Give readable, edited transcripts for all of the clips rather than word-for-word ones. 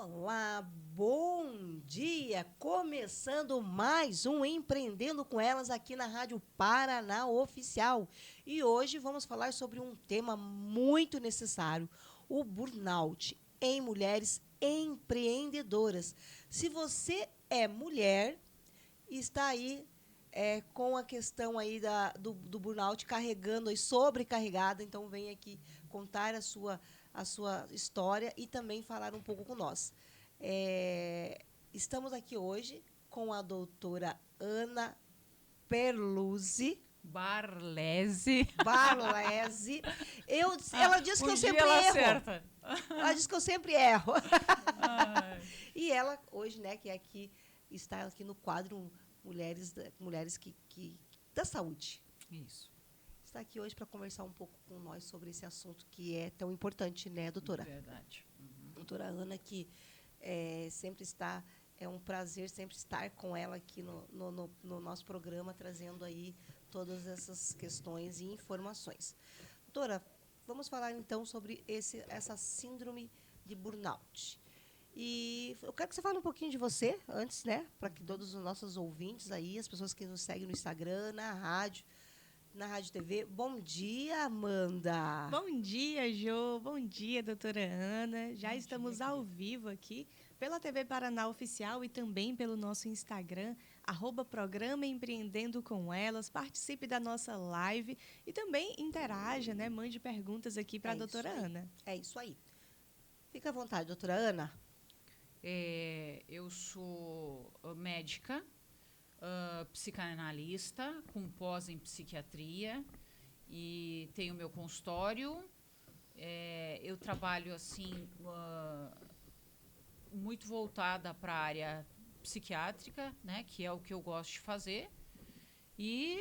Olá, bom dia! Começando mais um Empreendendo com Elas aqui na Rádio Paraná Oficial. E hoje vamos falar sobre um tema muito necessário, o burnout em mulheres empreendedoras. Se você é mulher e está aí com a questão aí do burnout carregando, aí, sobrecarregada, então vem aqui contar a sua história e também falar um pouco com nós. Estamos aqui hoje com a doutora Ana Perluzzi. Barlese. Ela disse que eu sempre erro. Acerta. Ela disse que eu sempre erro. E ela hoje, né, que aqui está aqui no quadro Mulheres que da Saúde. Isso. Está aqui hoje para conversar um pouco com nós sobre esse assunto que é tão importante, né, doutora? Verdade. Uhum. Doutora Ana, que sempre está, é um prazer sempre estar com ela aqui no nosso programa, trazendo aí todas essas questões e informações. Doutora, vamos falar então sobre essa síndrome de burnout. E eu quero que você fale um pouquinho de você antes, né? Para que todos os nossos ouvintes aí, as pessoas que nos seguem no Instagram, na Rádio TV. Bom dia, Amanda. Bom dia, Jô. Bom dia, doutora Ana. Já estamos ao vivo aqui pela TV Paraná Oficial e também pelo nosso Instagram, @programa Empreendendo com Elas. Participe da nossa live e também interaja, né? Mande perguntas aqui para a doutora Ana. É isso aí. Fica à vontade, doutora Ana. Eu sou médica, psicanalista, com pós em psiquiatria e tenho meu consultório. Eu trabalho assim muito voltada para a área psiquiátrica, né, que é o que eu gosto de fazer. E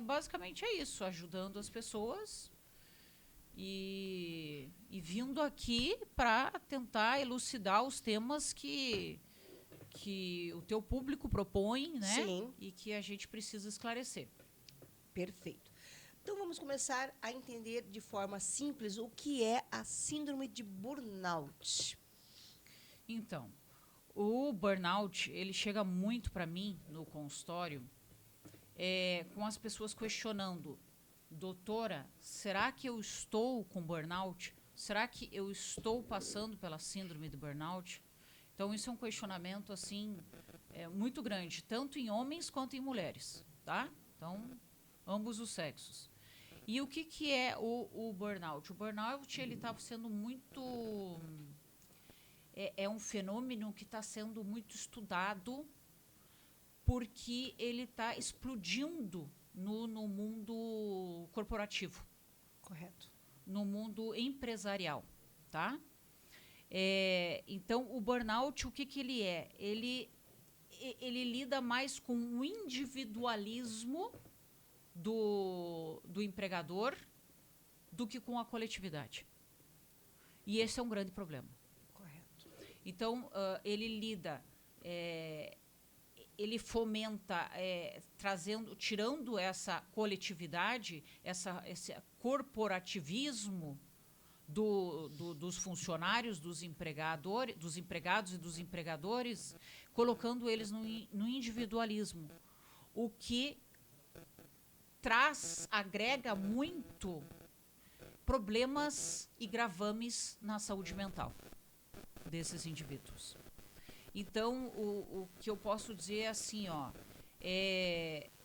basicamente é isso, ajudando as pessoas e vindo aqui para tentar elucidar os temas que o teu público propõe, né? Sim. E que a gente precisa esclarecer. Perfeito. Então vamos começar a entender de forma simples o que é a síndrome de burnout. Então, o burnout, ele chega muito para mim no consultório, com as pessoas questionando: doutora, será que eu estou com burnout? Será que eu estou passando pela síndrome do burnout? Então, isso é um questionamento assim muito grande, tanto em homens quanto em mulheres, tá? Então, ambos os sexos. E o que é o burnout? O burnout, ele está sendo muito... É um fenômeno que está sendo muito estudado porque ele está explodindo no mundo corporativo. Correto. No mundo empresarial, tá? Então, o burnout, o que ele é? Ele lida mais com o individualismo do empregador do que com a coletividade. E esse é um grande problema. Correto. Então, ele lida... ele fomenta, tirando essa coletividade, esse corporativismo dos funcionários, dos empregados e dos empregadores, colocando eles no individualismo, o que agrega muito problemas e gravames na saúde mental desses indivíduos. Então, o que eu posso dizer é assim,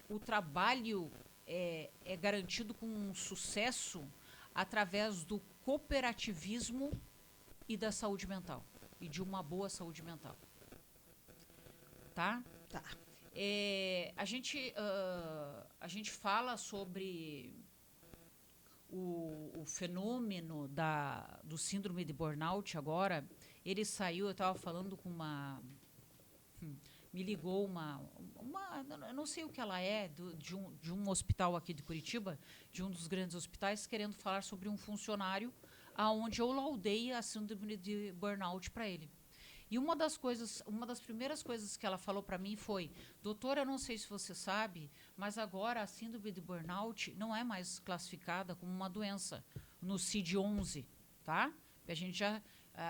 o trabalho é garantido com um sucesso através do cooperativismo e da saúde mental, e de uma boa saúde mental. Tá? Tá. A gente fala sobre o fenômeno do síndrome de burnout agora. Ele saiu, eu estava falando com me ligou eu não sei o que ela é, de um hospital aqui de Curitiba, de um dos grandes hospitais, querendo falar sobre um funcionário aonde eu laudei a síndrome de burnout para ele. E uma das primeiras coisas que ela falou para mim foi: doutora, eu não sei se você sabe, mas agora a síndrome de burnout não é mais classificada como uma doença no CID-11, tá? A gente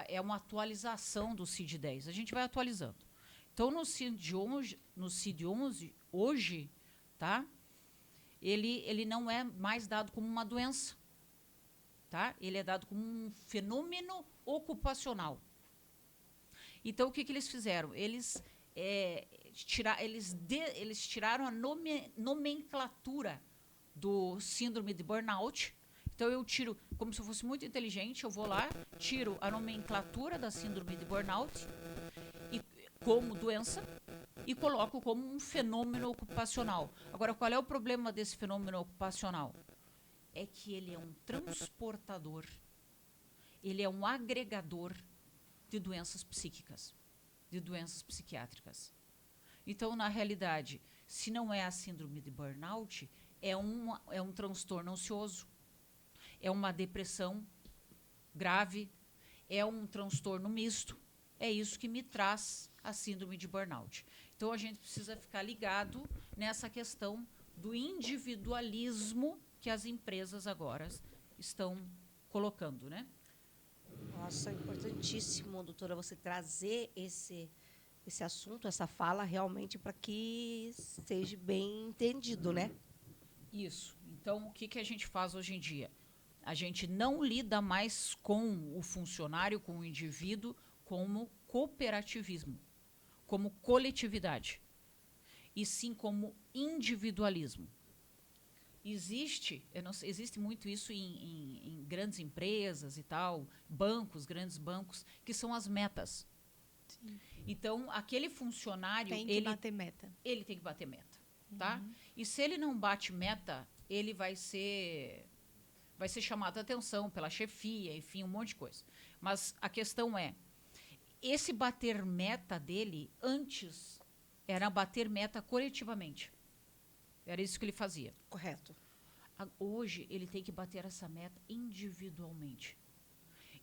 é uma atualização do CID-10. A gente vai atualizando. Então, no CID-11 hoje, tá? Ele não é mais dado como uma doença, tá? Ele é dado como um fenômeno ocupacional. Então, o que eles fizeram? Eles tiraram a nomenclatura do síndrome de burnout. Então, eu tiro, como se eu fosse muito inteligente, eu vou lá, tiro a nomenclatura da síndrome de burnout como doença e coloco como um fenômeno ocupacional. Agora, qual é o problema desse fenômeno ocupacional? É que ele é um transportador, ele é um agregador de doenças psíquicas, de doenças psiquiátricas. Então, na realidade, se não é a síndrome de burnout, é um transtorno ansioso, é uma depressão grave, é um transtorno misto. É isso que me traz a síndrome de burnout. Então, a gente precisa ficar ligado nessa questão do individualismo que as empresas agora estão colocando, né? Nossa, é importantíssimo, doutora, você trazer esse assunto, essa fala, realmente para que seja bem entendido, né? Isso. Então, o que a gente faz hoje em dia? A gente não lida mais com o funcionário, com o indivíduo, como cooperativismo, como coletividade, e sim como individualismo. Existe muito isso em grandes empresas e tal, grandes bancos, que são as metas. Sim. Então, aquele funcionário... Tem que bater meta. Ele tem que bater meta, tá? E se ele não bate meta, ele vai ser chamado a atenção pela chefia, enfim, um monte de coisa. Mas a questão é, esse bater meta dele, antes, era bater meta coletivamente. Era isso que ele fazia. Correto. Hoje, ele tem que bater essa meta individualmente.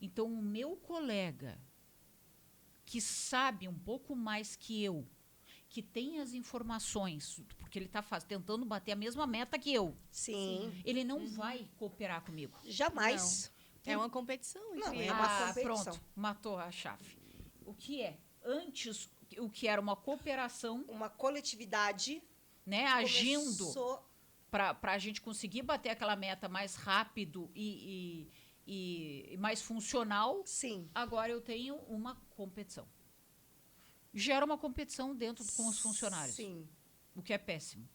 Então, o meu colega, que sabe um pouco mais que eu, que tem as informações, porque ele está tentando bater a mesma meta que eu, Sim. ele não vai cooperar comigo. Jamais. É uma competição. Não, entre é uma eles. competição. Pronto, matou a chave. O que é? Antes, o que era uma cooperação, Uma coletividade né, agindo começou... para a gente conseguir bater aquela meta mais rápido e mais funcional, Sim. agora eu tenho uma competição. Gera uma competição dentro com os funcionários, Sim. o que é péssimo.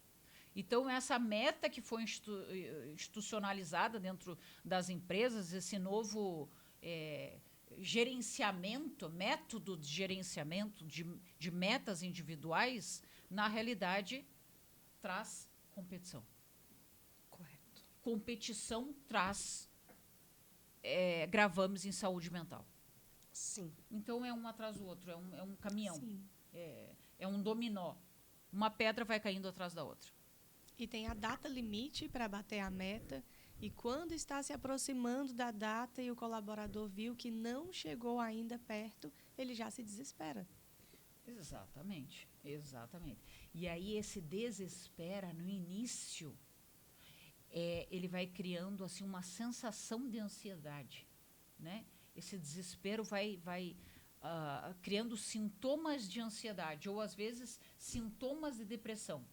Então, essa meta que foi institucionalizada dentro das empresas, esse novo gerenciamento, método de gerenciamento de metas individuais, na realidade, traz competição. Correto. Competição traz gravames em saúde mental. Sim. Então, é um atrás do outro, é um caminhão, Sim. é um dominó. Uma pedra vai caindo atrás da outra. E tem a data limite para bater a meta. E quando está se aproximando da data e o colaborador viu que não chegou ainda perto, ele já se desespera. Exatamente, exatamente. E aí esse desespera no início, ele vai criando assim uma sensação de ansiedade, né? Esse desespero vai criando sintomas de ansiedade ou às vezes sintomas de depressão.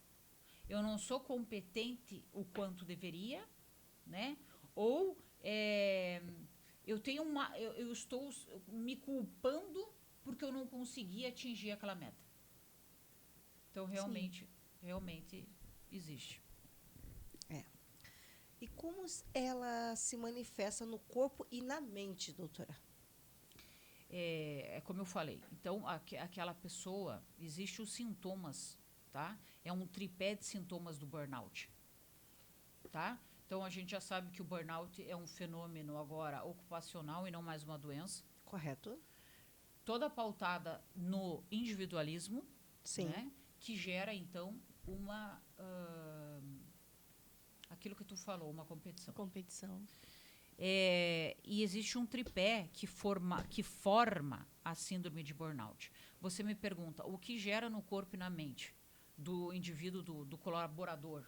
Eu não sou competente o quanto deveria, né? Ou eu estou me culpando porque eu não consegui atingir aquela meta. Então, realmente existe. E como ela se manifesta no corpo e na mente, doutora? É como eu falei. Então, aquela pessoa, existem os sintomas, tá? É um tripé de sintomas do burnout, tá? Então, a gente já sabe que o burnout é um fenômeno agora ocupacional e não mais uma doença. Correto. Toda pautada no individualismo, Sim. né? Que gera, então, aquilo que tu falou, uma competição. Competição. E existe um tripé que forma a síndrome de burnout. Você me pergunta, o que gera no corpo e na mente do indivíduo, do colaborador,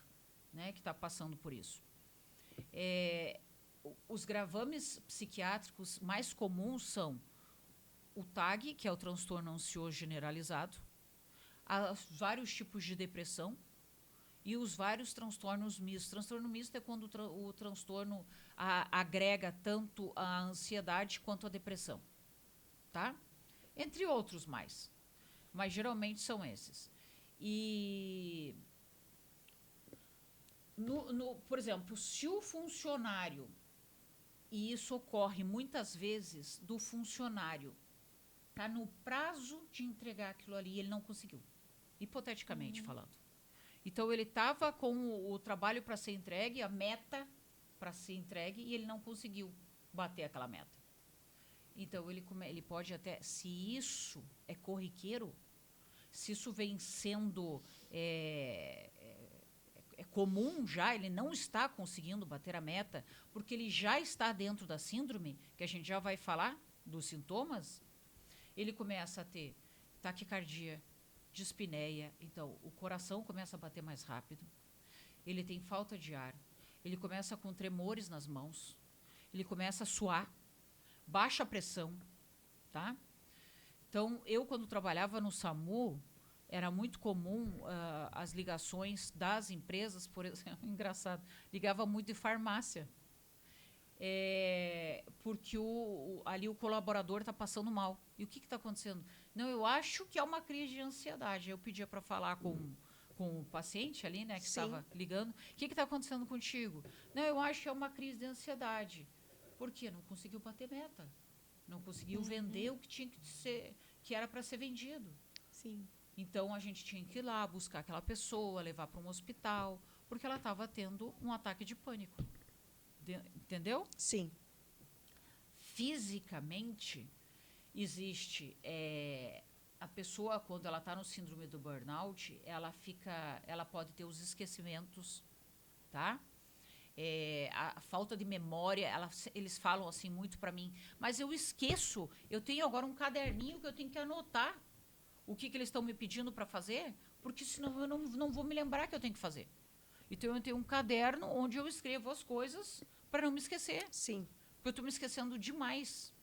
né, que está passando por isso? Os gravames psiquiátricos mais comuns são o TAG, que é o transtorno ansioso generalizado, vários tipos de depressão e os vários transtornos mistos. Transtorno misto é quando o transtorno agrega tanto a ansiedade quanto a depressão, tá? Entre outros mais. Mas geralmente são esses. E, por exemplo, se o funcionário, e isso ocorre muitas vezes, do funcionário está no prazo de entregar aquilo ali e ele não conseguiu, hipoteticamente falando. Então, ele estava com o trabalho para ser entregue, a meta para ser entregue, e ele não conseguiu bater aquela meta. Então, ele pode até, se isso é corriqueiro, se isso vem sendo comum já, ele não está conseguindo bater a meta, porque ele já está dentro da síndrome, que a gente já vai falar dos sintomas, ele começa a ter taquicardia, dispneia, então o coração começa a bater mais rápido, ele tem falta de ar, ele começa com tremores nas mãos, ele começa a suar, baixa pressão, tá? Então, eu, quando trabalhava no SAMU, era muito comum as ligações das empresas, por exemplo, engraçado, ligava muito de farmácia, porque ali o colaborador está passando mal. E o que está acontecendo? Não, eu acho que é uma crise de ansiedade. Eu pedia para falar com o paciente ali, né, que estava ligando. O que está acontecendo contigo? Não, eu acho que é uma crise de ansiedade. Por quê? Não conseguiu bater meta. Não conseguiu vender o que tinha que ser, que era para ser vendido. Sim. Então, a gente tinha que ir lá buscar aquela pessoa, levar para um hospital, porque ela estava tendo um ataque de pânico. Entendeu? Sim. Fisicamente, existe a pessoa, quando ela está no síndrome do burnout, ela pode ter os esquecimentos, tá? A falta de memória, eles falam assim muito para mim, mas eu esqueço, eu tenho agora um caderninho que eu tenho que anotar o que eles estão me pedindo para fazer, porque senão eu não vou me lembrar que eu tenho que fazer. Então, eu tenho um caderno onde eu escrevo as coisas para não me esquecer. Sim. Porque eu estou me esquecendo demais.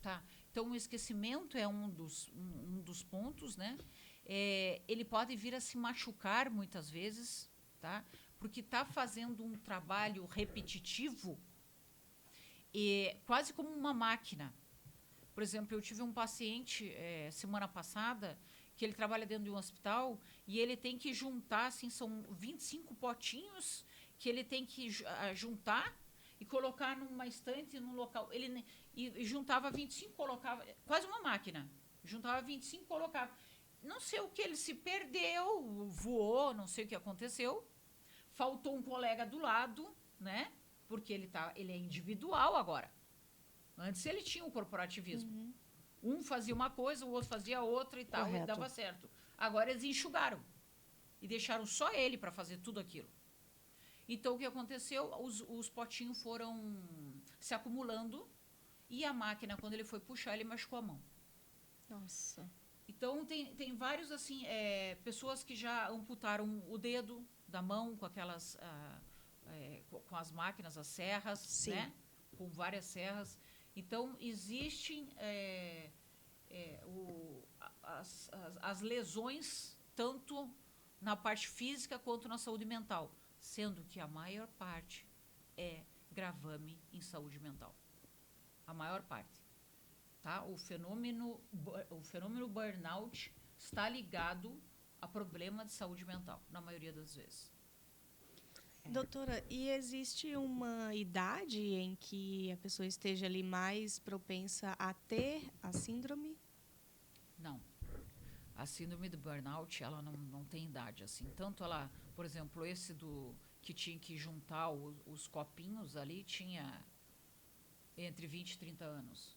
Tá? Então, o esquecimento é um dos pontos, né? Ele pode vir a se machucar muitas vezes, tá? Porque está fazendo um trabalho repetitivo, quase como uma máquina. Por exemplo, eu tive um paciente semana passada que ele trabalha dentro de um hospital e ele tem que juntar, assim, são 25 potinhos que ele tem que juntar e colocar numa estante, num local. E juntava 25, colocava, quase uma máquina. Juntava 25, colocava. Não sei o que, ele se perdeu, voou, não sei o que aconteceu. Faltou um colega do lado, né? Porque ele é individual agora. Antes ele tinha o corporativismo. Um fazia uma coisa, o outro fazia outra e tal, e dava certo. Agora eles enxugaram e deixaram só ele para fazer tudo aquilo. Então, o que aconteceu? Os potinhos foram se acumulando e a máquina, quando ele foi puxar, ele machucou a mão. Nossa. Então, tem vários, assim, pessoas que já amputaram o dedo da mão com aquelas... com as máquinas, as serras, né? Com várias serras. Então, existem as lesões, tanto na parte física quanto na saúde mental, sendo que a maior parte é gravame em saúde mental. A maior parte. Tá? O fenômeno burnout está ligado a problema de saúde mental, na maioria das vezes. Doutora, e existe uma idade em que a pessoa esteja ali mais propensa a ter a síndrome? Não. A síndrome do burnout, ela não tem idade, assim. Tanto ela, por exemplo, esse que tinha que juntar os copinhos ali, tinha entre 20 e 30 anos.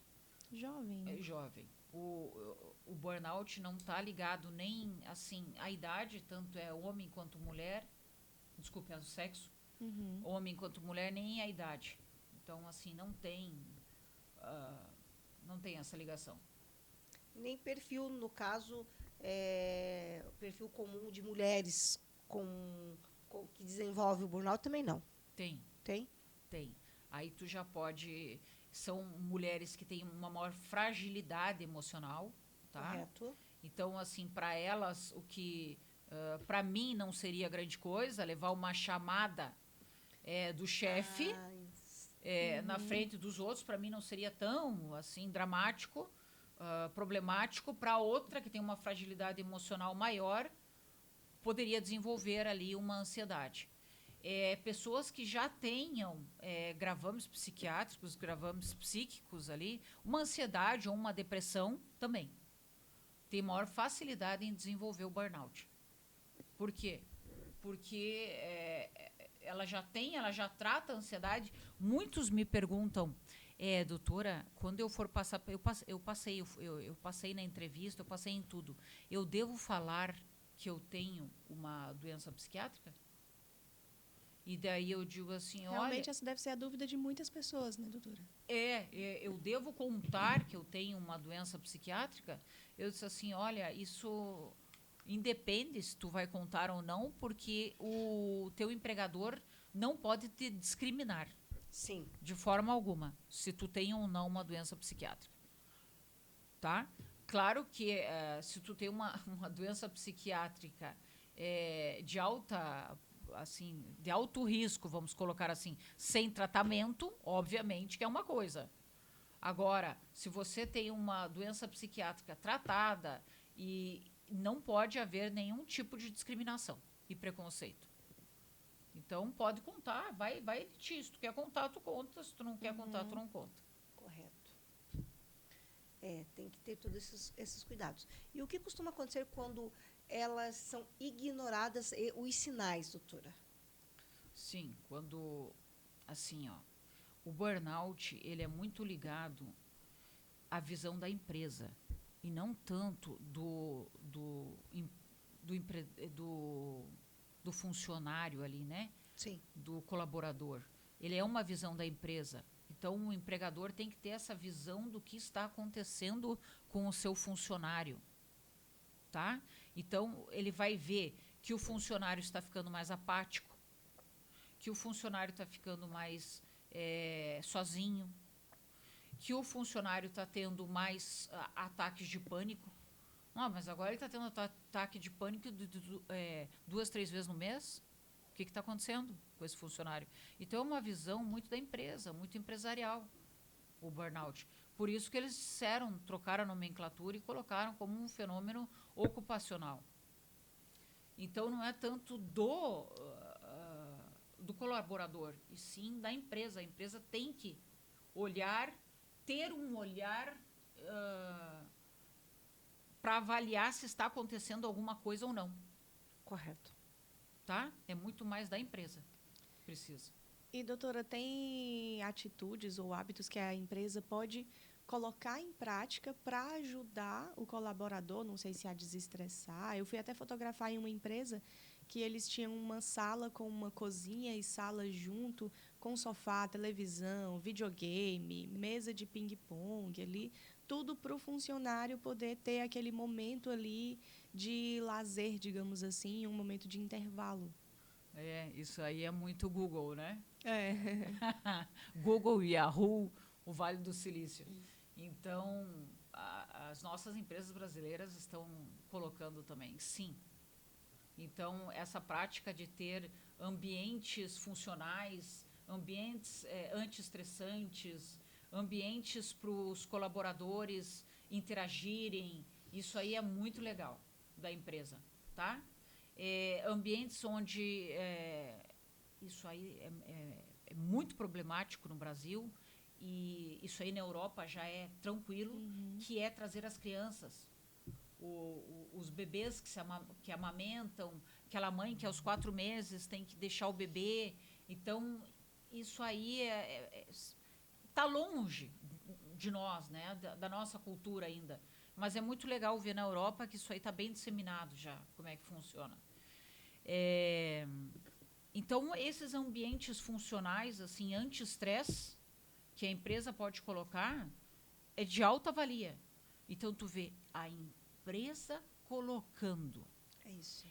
Jovem. É jovem. O burnout não está ligado nem, assim, à idade, tanto é homem quanto mulher. Desculpe, é o sexo, homem quanto mulher, nem a idade. Então, assim, não tem essa ligação. Nem perfil, no caso, perfil comum de mulheres que desenvolve o burnout também não. Tem. Tem? Tem. Aí tu já pode... são mulheres que têm uma maior fragilidade emocional, tá? Correto. Então, assim, para elas, o que para mim não seria grande coisa, levar uma chamada do chefe na frente dos outros, para mim não seria tão assim dramático, problemático. Para outra que tem uma fragilidade emocional maior, poderia desenvolver ali uma ansiedade. Pessoas que já tenham gravames psiquiátricos, gravames psíquicos ali, uma ansiedade ou uma depressão também tem maior facilidade em desenvolver o burnout. Por quê? Porque ela já trata a ansiedade. Muitos me perguntam, doutora, quando eu for passar, eu passei na entrevista, eu passei em tudo. Eu devo falar que eu tenho uma doença psiquiátrica? E daí eu digo assim, Realmente, olha... essa deve ser a dúvida de muitas pessoas, né, doutora? Eu devo contar que eu tenho uma doença psiquiátrica? Eu disse assim, olha, isso independe se tu vai contar ou não, porque o teu empregador não pode te discriminar. Sim. De forma alguma, se tu tem ou não uma doença psiquiátrica. Tá? Claro que se tu tem uma doença psiquiátrica de alto risco, vamos colocar assim, sem tratamento, obviamente que é uma coisa. Agora, se você tem uma doença psiquiátrica tratada, e não pode haver nenhum tipo de discriminação e preconceito. Então, pode contar, vai de ti. Se tu quer contar, tu conta. Se tu não quer contar, tu não conta. Correto. Tem que ter todos esses cuidados. E o que costuma acontecer quando elas são ignoradas, os sinais, doutora? Sim, quando, assim, o burnout, ele é muito ligado à visão da empresa e não tanto do funcionário ali, né? Sim. Do colaborador. Ele é uma visão da empresa. Então, o empregador tem que ter essa visão do que está acontecendo com o seu funcionário, tá? Então, ele vai ver que o funcionário está ficando mais apático, que o funcionário está ficando mais sozinho, que o funcionário está tendo mais ataques de pânico. Mas agora ele está tendo ataque de pânico 2, 3 vezes no mês. O que está acontecendo com esse funcionário? Então, é uma visão muito da empresa, muito empresarial, o burnout. Por isso que eles trocaram a nomenclatura e colocaram como um fenômeno ocupacional. Então, não é tanto do colaborador, e sim da empresa. A empresa tem que ter um olhar para avaliar se está acontecendo alguma coisa ou não. Correto. Tá? É muito mais da empresa. Precisa. E, doutora, tem atitudes ou hábitos que a empresa pode colocar em prática para ajudar o colaborador, não sei se a desestressar? Eu fui até fotografar em uma empresa que eles tinham uma sala com uma cozinha e sala junto, com sofá, televisão, videogame, mesa de ping-pong ali, tudo para o funcionário poder ter aquele momento ali de lazer, digamos assim, um momento de intervalo. Isso aí é muito Google, né? Google, Yahoo, o Vale do Silício. Então, as nossas empresas brasileiras estão colocando também, sim. Então, essa prática de ter ambientes funcionais, ambientes anti-estressantes, ambientes para os colaboradores interagirem, isso aí é muito legal da empresa, tá? Ambientes onde isso aí é muito problemático no Brasil, e isso aí na Europa já é tranquilo, que é trazer as crianças, os bebês que amamentam, aquela mãe que aos 4 meses tem que deixar o bebê. Então, isso aí está longe de nós, né? Da nossa cultura ainda. Mas é muito legal ver na Europa que isso aí está bem disseminado já, como é que funciona. Então, esses ambientes funcionais, assim, anti-estresse, que a empresa pode colocar, é de alta valia. Então, tu vê a empresa colocando,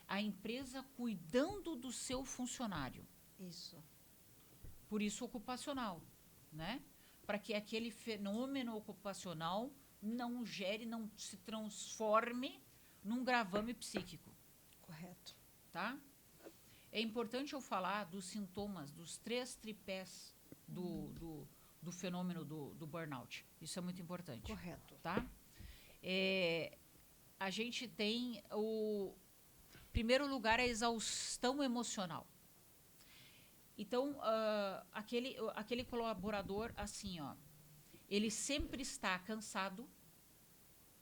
a empresa cuidando do seu funcionário. Isso. Por isso, ocupacional, né? para que aquele fenômeno ocupacional não gere, não se transforme num gravame psíquico. Correto. Tá? É importante eu falar dos sintomas, dos 3 tripés do fenômeno do burnout. Isso é muito importante. Correto. Tá? A gente tem o primeiro lugar, a exaustão emocional. Então, aquele colaborador, assim, ó, ele sempre está cansado,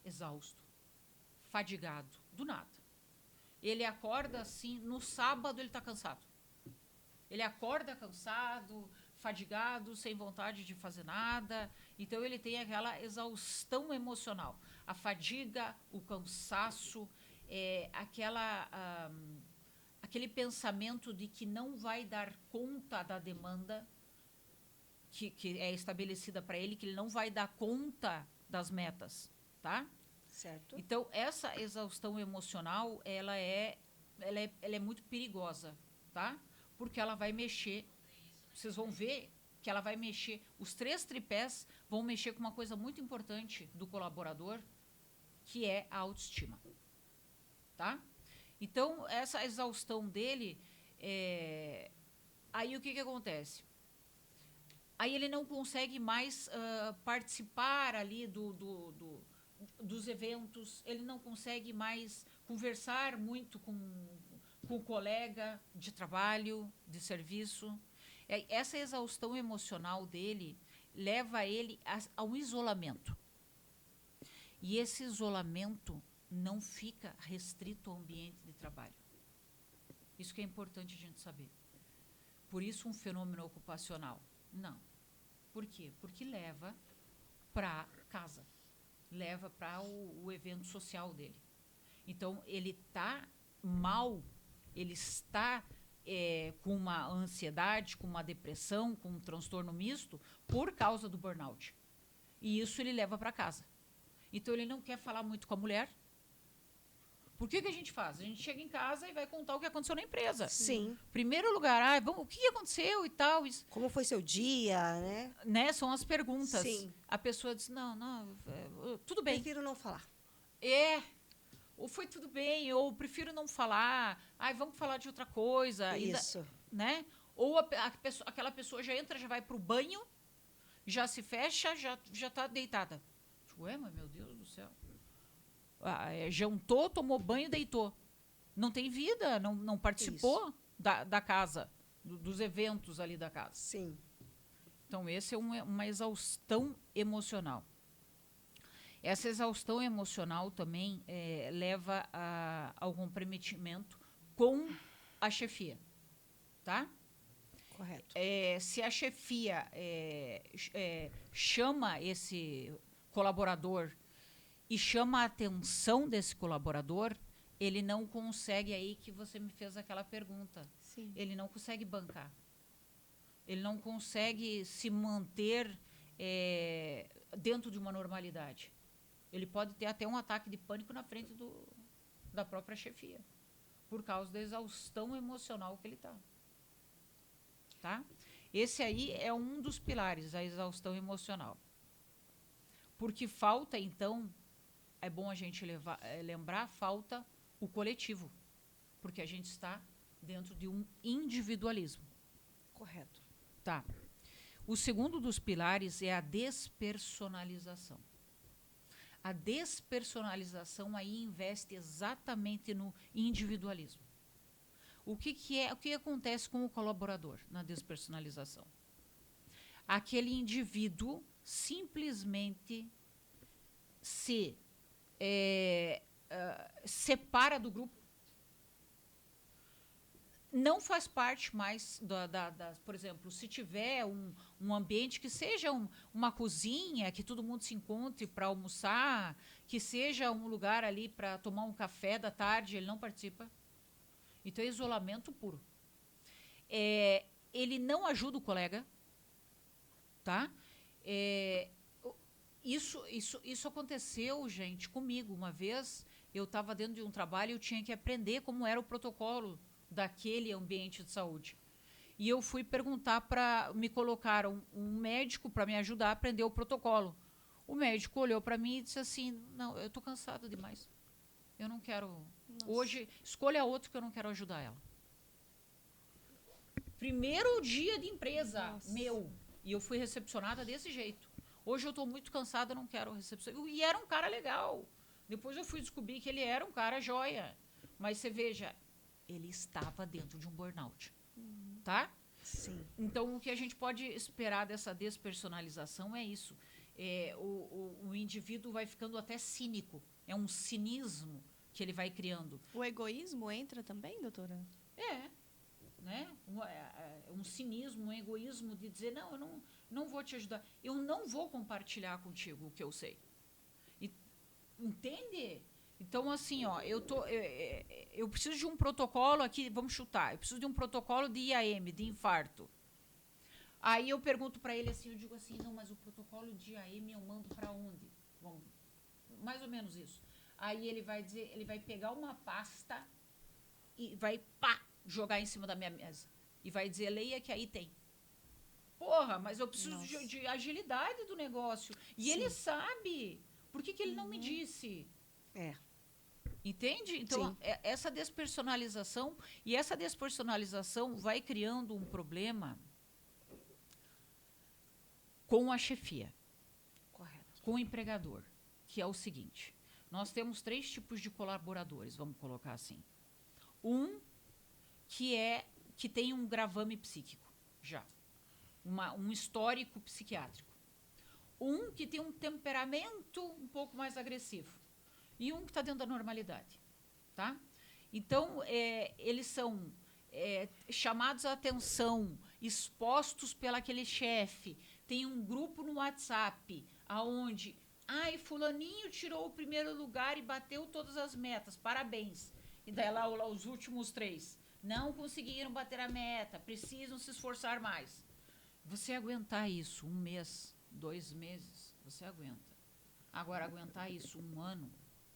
exausto, fadigado, do nada. Ele acorda assim, no sábado ele está cansado. Ele acorda cansado, fadigado, sem vontade de fazer nada. Então, ele tem aquela exaustão emocional. A fadiga, o cansaço, aquele pensamento de que não vai dar conta da demanda que é estabelecida para ele, que ele não vai dar conta das metas, tá? Certo. Então, essa exaustão emocional, ela é muito perigosa, tá? Porque ela vai mexer, vocês vão ver que ela vai mexer, os 3 tripés vão mexer com uma coisa muito importante do colaborador, que é a autoestima, tá? Então, essa exaustão dele, aí o que acontece? Aí ele não consegue mais participar ali dos eventos, ele não consegue mais conversar muito com o colega de trabalho, de serviço. Essa exaustão emocional dele leva ele ao isolamento. E esse isolamento não fica restrito ao ambiente de trabalho. Isso que é importante a gente saber. Por isso um fenômeno ocupacional. Não. Por quê? Porque leva para casa. Leva para o evento social dele. Então, ele está mal, ele está com uma ansiedade, com uma depressão, com um transtorno misto, por causa do burnout. E isso ele leva para casa. Então, ele não quer falar muito com a mulher. Por que a gente faz? A gente chega em casa e vai contar o que aconteceu na empresa. Sim. Primeiro lugar, o que aconteceu e tal. Isso. Como foi seu dia, né? São as perguntas. Sim. A pessoa diz, não, tudo bem. Prefiro não falar. Ou foi tudo bem, ou prefiro não falar. Vamos falar de outra coisa. Isso. Né? Ou aquela pessoa já entra, já vai para o banho, já se fecha, já está deitada. Ué, mas meu Deus do céu. Jantou, tomou banho, deitou. Não tem vida, não participou da casa, dos eventos ali da casa. Sim. Então, esse é uma exaustão emocional. Essa exaustão emocional também leva ao comprometimento com a chefia. Tá? Correto. Se a chefia chama esse colaborador e chama a atenção desse colaborador, ele não consegue, aí que você me fez aquela pergunta. Sim. Ele não consegue bancar. Ele não consegue se manter dentro de uma normalidade. Ele pode ter até um ataque de pânico na frente da própria chefia, por causa da exaustão emocional que ele está. Tá? Esse aí é um dos pilares, a exaustão emocional. Porque falta, então, é bom a gente lembrar, falta o coletivo. Porque a gente está dentro de um individualismo. Correto. Tá. O segundo dos pilares é a despersonalização. A despersonalização aí investe exatamente no individualismo. O que acontece com o colaborador na despersonalização? Aquele indivíduo simplesmente se separa do grupo, não faz parte mais por exemplo, se tiver um ambiente que seja uma cozinha, que todo mundo se encontre para almoçar, que seja um lugar ali para tomar um café da tarde, ele não participa. Então, é isolamento puro. Ele não ajuda o colega, tá? Isso aconteceu, gente, comigo. Uma vez, eu estava dentro de um trabalho e eu tinha que aprender como era o protocolo daquele ambiente de saúde. E eu fui perguntar para... Me colocaram um médico para me ajudar a aprender o protocolo. O médico olhou para mim e disse assim, não, eu estou cansado demais. Eu não quero... Nossa. Hoje, escolha outro que eu não quero ajudar ela. Primeiro dia de empresa, Nossa. meu. E eu fui recepcionada desse jeito. Hoje eu estou muito cansada, não quero recepcionar. E era um cara legal. Depois eu fui descobrir que ele era um cara joia. Mas você veja, ele estava dentro de um burnout. Tá? Sim. Então, o que a gente pode esperar dessa despersonalização é isso. O indivíduo vai ficando até cínico. É um cinismo que ele vai criando. O egoísmo entra também, doutora? Né? Um cinismo, um egoísmo de dizer, não, eu não vou te ajudar. Eu não vou compartilhar contigo o que eu sei. Entende? Então, assim, ó, eu preciso de um protocolo aqui, vamos chutar, eu preciso de um protocolo de IAM, de infarto. Aí eu pergunto para ele assim, eu digo assim, não, mas o protocolo de IAM eu mando para onde? Bom, mais ou menos isso. Aí ele vai dizer, ele vai pegar uma pasta e vai, pá, jogar em cima da minha mesa. E vai dizer, leia que aí tem. Porra, mas eu preciso de agilidade do negócio. E Sim. ele sabe. Por que ele não me disse? Entende? Então, essa despersonalização, e essa despersonalização vai criando um problema com a chefia, Correto. com o empregador, que é o seguinte, nós temos 3 tipos de colaboradores, vamos colocar assim. Um que tem um gravame psíquico, já. Um histórico psiquiátrico. Um que tem um temperamento um pouco mais agressivo. E um que está dentro da normalidade. Tá? Então, eles são chamados a atenção, expostos pelaquele chefe. Tem um grupo no WhatsApp, onde, fulaninho tirou o primeiro lugar e bateu todas as metas, parabéns. E daí lá os últimos 3 não conseguiram bater a meta, precisam se esforçar mais. Você aguentar isso 1 mês, 2 meses, você aguenta. Agora, aguentar isso 1 ano,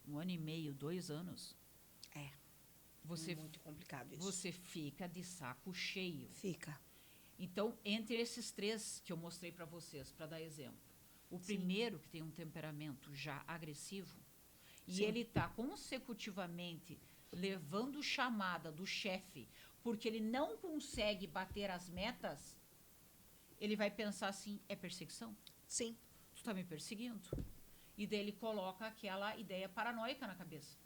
1 ano e meio, 2 anos, É muito complicado isso. Você fica de saco cheio. Fica. Então, entre esses 3 que eu mostrei para vocês, para dar exemplo, o primeiro, que tem um temperamento já agressivo, e ele está consecutivamente levando chamada do chefe, porque ele não consegue bater as metas, ele vai pensar assim, é perseguição? Sim. Tu está me perseguindo? E daí ele coloca aquela ideia paranoica na cabeça.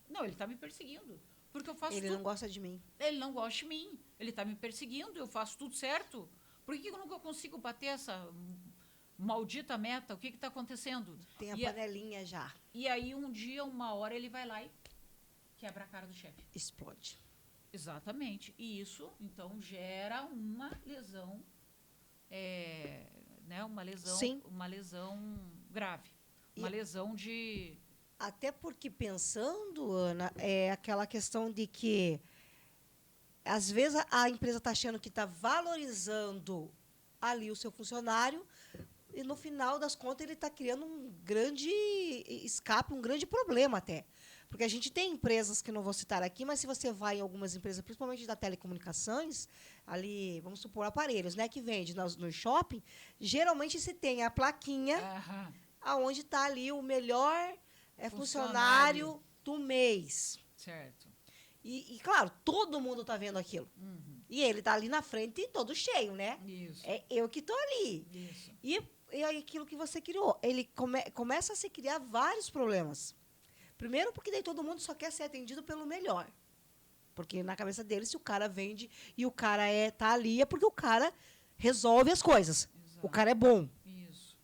Não, ele está me perseguindo. Porque eu faço Ele tudo. não gosta de mim. Ele não gosta de mim. Ele está me perseguindo, eu faço tudo certo. Por que eu nunca consigo bater essa maldita meta? O que está acontecendo? Tem a panelinha já. E aí, um dia, uma hora, ele vai lá e quebra a cara do chefe. Explode. Exatamente. E isso, então, gera uma lesão, né? Sim. Uma lesão grave. Uma lesão de... Até porque, pensando, Ana, é aquela questão de que, às vezes, a empresa está achando que está valorizando ali o seu funcionário e, no final das contas, ele está criando um grande escape, um grande problema até. Porque a gente tem empresas que não vou citar aqui, mas se você vai em algumas empresas, principalmente da telecomunicações, ali, vamos supor, aparelhos, né, que vende no shopping, geralmente se tem a plaquinha aonde está ali o melhor funcionário do mês. Certo. E, claro, todo mundo está vendo aquilo. E ele está ali na frente todo cheio, né? Isso. É eu que estou ali. Isso. E aí aquilo que você criou, ele começa a se criar vários problemas. Primeiro, porque daí todo mundo só quer ser atendido pelo melhor. Porque na cabeça dele, se o cara vende e o cara tá ali, é porque o cara resolve as coisas. Exato. O cara é bom. Isso.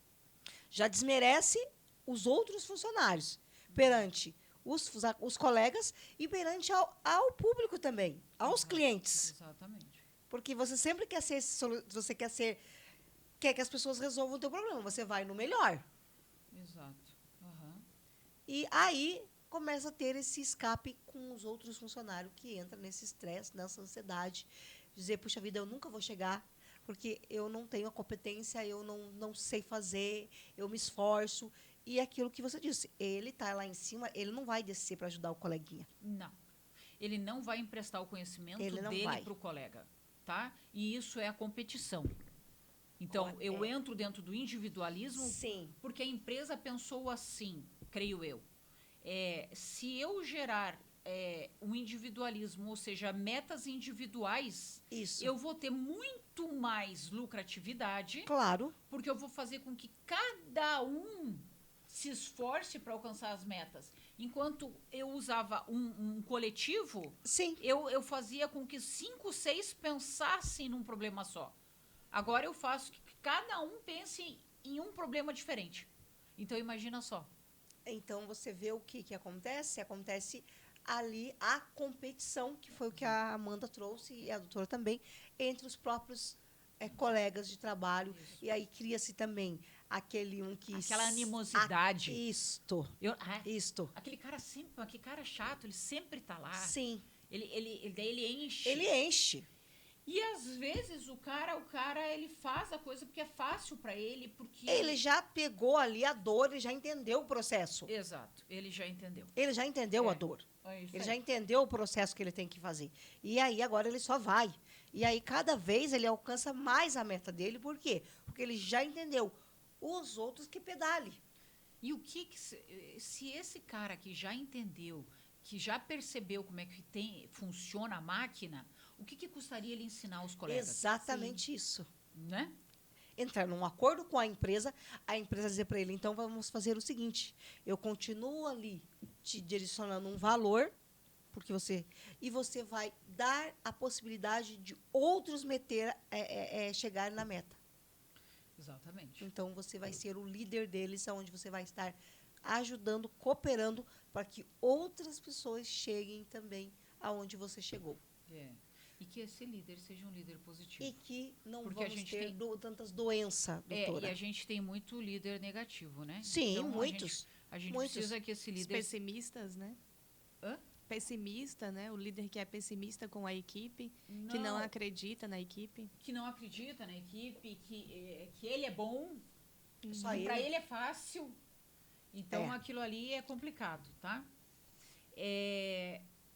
Já desmerece os outros funcionários perante os colegas e perante ao público também, aos clientes. Exatamente. Porque você sempre quer quer que as pessoas resolvam o teu problema. Você vai no melhor. Exato. E aí começa a ter esse escape com os outros funcionários que entra nesse estresse, nessa ansiedade. Dizer, puxa vida, eu nunca vou chegar porque eu não tenho a competência, eu não sei fazer, eu me esforço. E é aquilo que você disse, ele está lá em cima, ele não vai descer para ajudar o coleguinha. Não. Ele não vai emprestar o conhecimento dele para o colega. tá? E isso é a competição. Então, eu entro dentro do individualismo Sim. porque a empresa pensou assim, creio eu. Se eu gerar um individualismo, ou seja, metas individuais, Isso. eu vou ter muito mais lucratividade, Claro. porque eu vou fazer com que cada um se esforce para alcançar as metas. Enquanto eu usava um coletivo, Sim. eu fazia com que 5, 6 pensassem num problema só. Agora eu faço que cada um pense em um problema diferente. Então, imagina só. Então, você vê o que acontece? Acontece ali a competição, que foi o que a Amanda trouxe, e a doutora também, entre os próprios colegas de trabalho. Isso. E aí cria-se também aquele um que... Aquela animosidade. Isto. Isto. Aquele cara chato, ele sempre está lá. Sim. Daí ele enche. Ele enche. E às vezes o cara ele faz a coisa porque é fácil para ele, porque Ele já pegou ali a dor, ele já entendeu o processo. Exato, ele já entendeu. Ele já entendeu a dor. Ele já entendeu o processo que ele tem que fazer. E aí, agora, ele só vai. E aí, cada vez, ele alcança mais a meta dele. Por quê? Porque ele já entendeu. Os outros que pedale. E o que se esse cara que já entendeu, que já percebeu como é que funciona a máquina, o que custaria ele ensinar os colegas? Exatamente isso. Né? Entrar num acordo com a empresa dizer para ele, então vamos fazer o seguinte, eu continuo ali te direcionando um valor, porque você vai dar a possibilidade de outros chegarem na meta. Exatamente. Então, você vai ser o líder deles, onde você vai estar ajudando, cooperando, para que outras pessoas cheguem também aonde você chegou. E que esse líder seja um líder positivo. E que não porque vamos ter tantas doenças, doutora. E a gente tem muito líder negativo, né? Sim, então, muitos. A gente muitos. precisa que esse líder... Pessimistas, né? Hã? Pessimista, né? O líder que é pessimista com a equipe, que não acredita na equipe. Que não acredita na equipe, que ele é bom, Para ele é fácil. Então, aquilo ali é complicado, tá?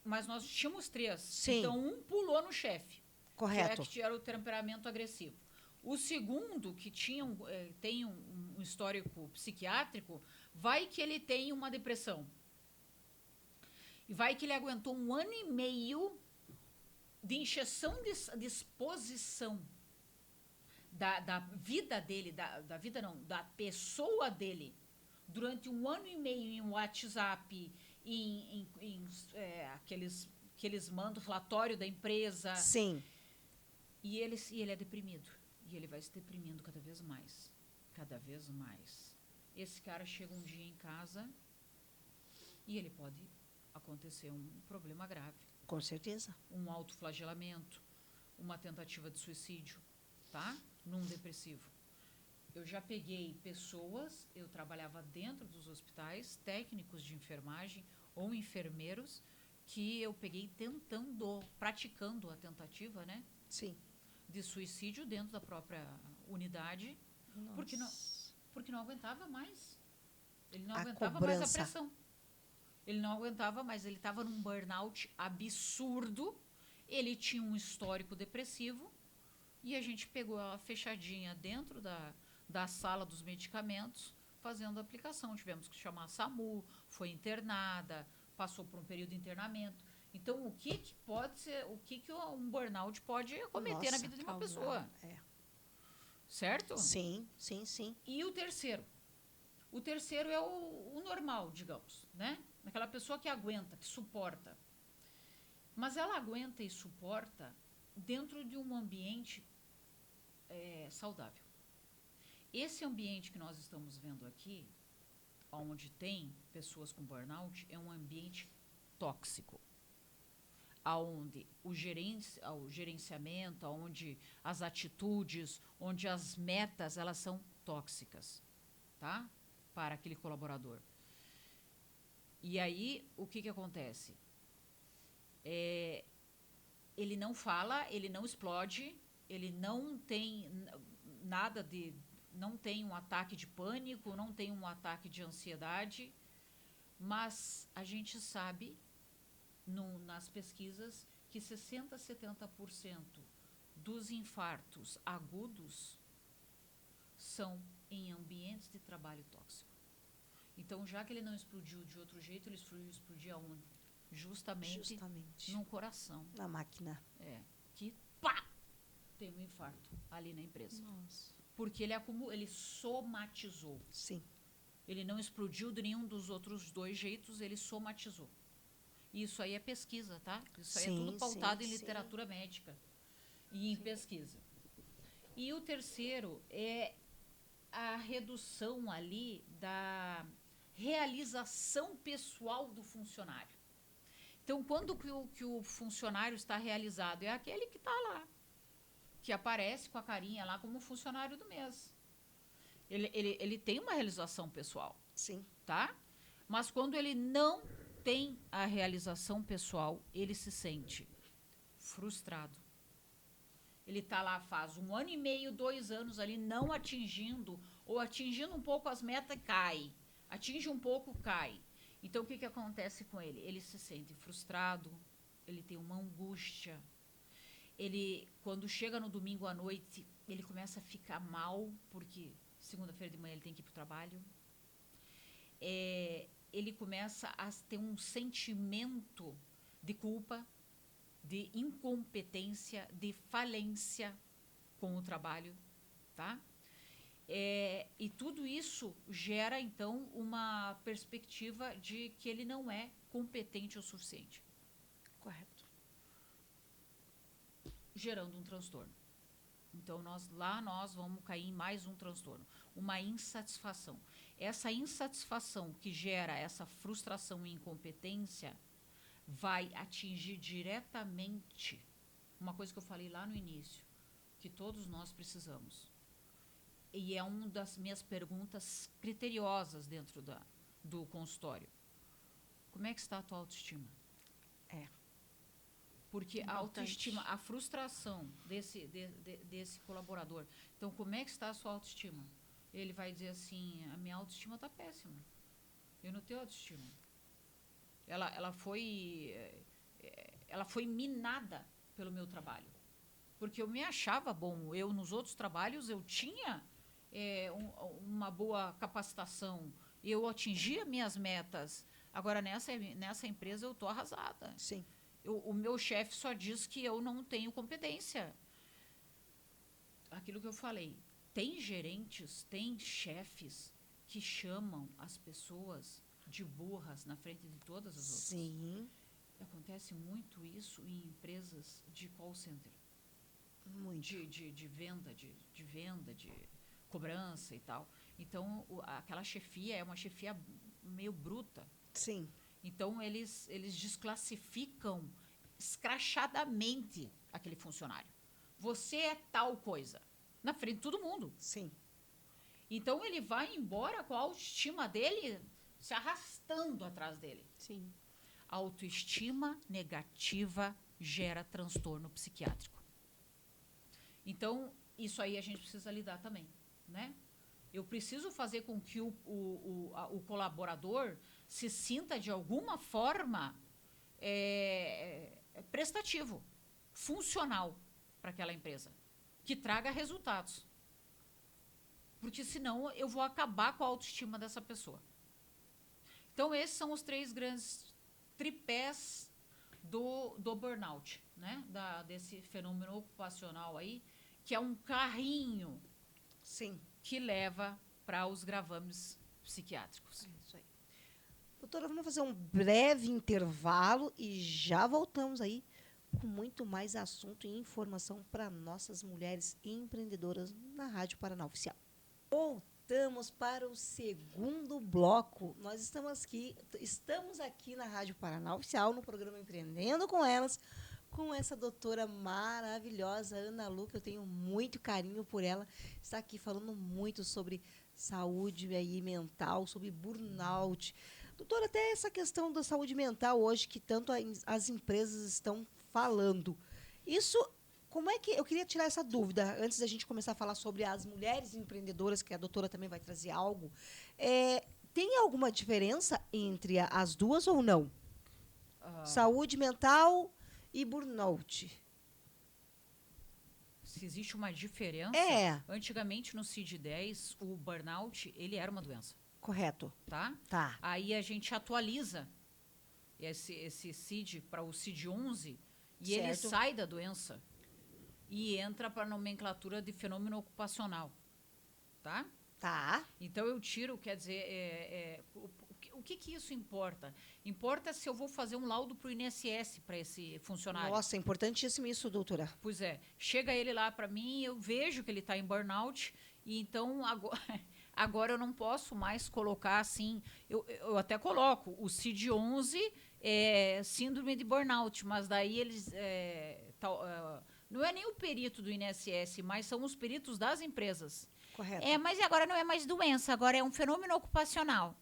Mas nós tínhamos 3. Sim. Então, um pulou no chefe. Correto. Que era o temperamento agressivo. O segundo, que tem um histórico psiquiátrico, vai que ele tem uma depressão. E vai que ele aguentou 1 ano e meio de encheção de exposição da vida dele, da pessoa dele, durante 1 ano e meio em WhatsApp, que eles mandam relatório da empresa. Sim. E ele é deprimido. E ele vai se deprimindo cada vez mais. Cada vez mais. Esse cara chega um dia em casa e ele pode acontecer um problema grave. Com certeza. Um autoflagelamento, uma tentativa de suicídio, tá? Num depressivo. Eu já peguei pessoas, eu trabalhava dentro dos hospitais, técnicos de enfermagem ou enfermeiros, que eu peguei praticando a tentativa, né? Sim. De suicídio dentro da própria unidade, porque não aguentava mais. Ele não aguentava mais a pressão. Ele não aguentava mais, ele estava num burnout absurdo, ele tinha um histórico depressivo, e a gente pegou ela fechadinha dentro da sala dos medicamentos, fazendo a aplicação. Tivemos que chamar a SAMU, foi internada, passou por um período de internamento. Então, o que pode ser, um burnout pode acometer na vida de uma pessoa? Certo? Sim, sim, sim. E o terceiro? O terceiro é o normal, digamos, né? Aquela pessoa que aguenta, que suporta. Mas ela aguenta e suporta dentro de um ambiente saudável. Esse ambiente que nós estamos vendo aqui, onde tem pessoas com burnout, é um ambiente tóxico. Onde o gerenciamento, onde as atitudes, onde as metas, elas são tóxicas, tá? Para aquele colaborador. E aí, o que acontece? Ele não fala, ele não explode, ele não tem nada de... Não tem um ataque de pânico, não tem um ataque de ansiedade, mas a gente sabe, nas pesquisas, que 60% a 70% dos infartos agudos são em ambientes de trabalho tóxico. Então, já que ele não explodiu de outro jeito, ele explodiu aonde? Justamente no coração. Na máquina. Que pá! Tem um infarto ali na empresa. Nossa. Porque ele somatizou. Sim. Ele não explodiu de nenhum dos outros dois jeitos, ele somatizou. Isso aí é pesquisa, tá? Isso aí é tudo pautado em literatura médica e em pesquisa. E o terceiro é a redução ali da realização pessoal do funcionário. Então, quando que o funcionário está realizado? É aquele que está lá, que aparece com a carinha lá como funcionário do mês. Ele tem uma realização pessoal. Sim. Tá? Mas quando ele não tem a realização pessoal, ele se sente frustrado. Ele está lá faz 1 ano e meio, 2 anos ali, não atingindo, ou atingindo um pouco as metas, cai. Atinge um pouco, cai. Então, o que acontece com ele? Ele se sente frustrado, ele tem uma angústia. Ele, quando chega no domingo à noite, ele começa a ficar mal, porque segunda-feira de manhã ele tem que ir para o trabalho. Ele começa a ter um sentimento de culpa, de incompetência, de falência com o trabalho, tá? E tudo isso gera, então, uma perspectiva de que ele não é competente o suficiente. Correto. Gerando um transtorno. Então, nós vamos cair em mais um transtorno, uma insatisfação. Essa insatisfação que gera essa frustração e incompetência vai atingir diretamente uma coisa que eu falei lá no início, que todos nós precisamos. E é uma das minhas perguntas criteriosas dentro do consultório. Como é que está a tua autoestima? Porque a autoestima, a frustração desse colaborador. Então, como é que está a sua autoestima? Ele vai dizer assim, a minha autoestima está péssima. Eu não tenho autoestima. Ela foi minada pelo meu trabalho. Porque eu me achava bom. Eu, nos outros trabalhos, eu tinha uma boa capacitação. Eu atingia minhas metas. Agora, nessa empresa, eu estou arrasada. Sim. O meu chefe só diz que eu não tenho competência. Aquilo que eu falei. Tem gerentes, tem chefes que chamam as pessoas de burras na frente de todas as outras. Sim. Acontece muito isso em empresas de call center. Muito. De venda, de cobrança e tal. Então, aquela chefia é uma chefia meio bruta. Sim. Então, eles desclassificam escrachadamente aquele funcionário. Você é tal coisa. Na frente de todo mundo. Sim. Então, ele vai embora com a autoestima dele se arrastando atrás dele. Sim. A autoestima negativa gera transtorno psiquiátrico. Então, isso aí a gente precisa lidar também, né? Eu preciso fazer com que o colaborador se sinta, de alguma forma, prestativo, funcional para aquela empresa, que traga resultados. Porque, senão, eu vou acabar com a autoestima dessa pessoa. Então, esses são os 3 grandes tripés do burnout, né? Desse fenômeno ocupacional aí, que é um carrinho. Sim. Que leva para os gravames psiquiátricos. É isso aí. Doutora, vamos fazer um breve intervalo e já voltamos aí com muito mais assunto e informação para nossas mulheres empreendedoras na Rádio Paraná Oficial. Voltamos para o segundo bloco. Nós estamos aqui na Rádio Paraná Oficial, no programa Empreendendo com Elas, com essa doutora maravilhosa, Ana Lu, que eu tenho muito carinho por ela. Está aqui falando muito sobre saúde aí mental, sobre burnout. Doutora, até essa questão da saúde mental hoje, que tanto as empresas estão falando. Isso, como é que... Eu queria tirar essa dúvida, antes da gente começar a falar sobre as mulheres empreendedoras, que a doutora também vai trazer algo. Tem alguma diferença entre as duas ou não? Saúde mental e burnout. se existe uma diferença. Antigamente, no CID-10, o burnout, ele era uma doença. Correto. Tá? Tá. Aí a gente atualiza esse CID para o CID-11 e ele sai da doença e entra para a nomenclatura de fenômeno ocupacional. Tá? Tá. Então, eu tiro, quer dizer, o que isso importa? Importa se eu vou fazer um laudo para o INSS para esse funcionário. Nossa, é importantíssimo isso, doutora. Pois é. Chega ele lá para mim, eu vejo que ele está em burnout, e então agora eu não posso mais colocar assim. Eu até coloco o CID-11 síndrome de burnout, mas daí eles. Não é nem o perito do INSS, mas são os peritos das empresas. Correto. Mas agora não é mais doença, agora é um fenômeno ocupacional.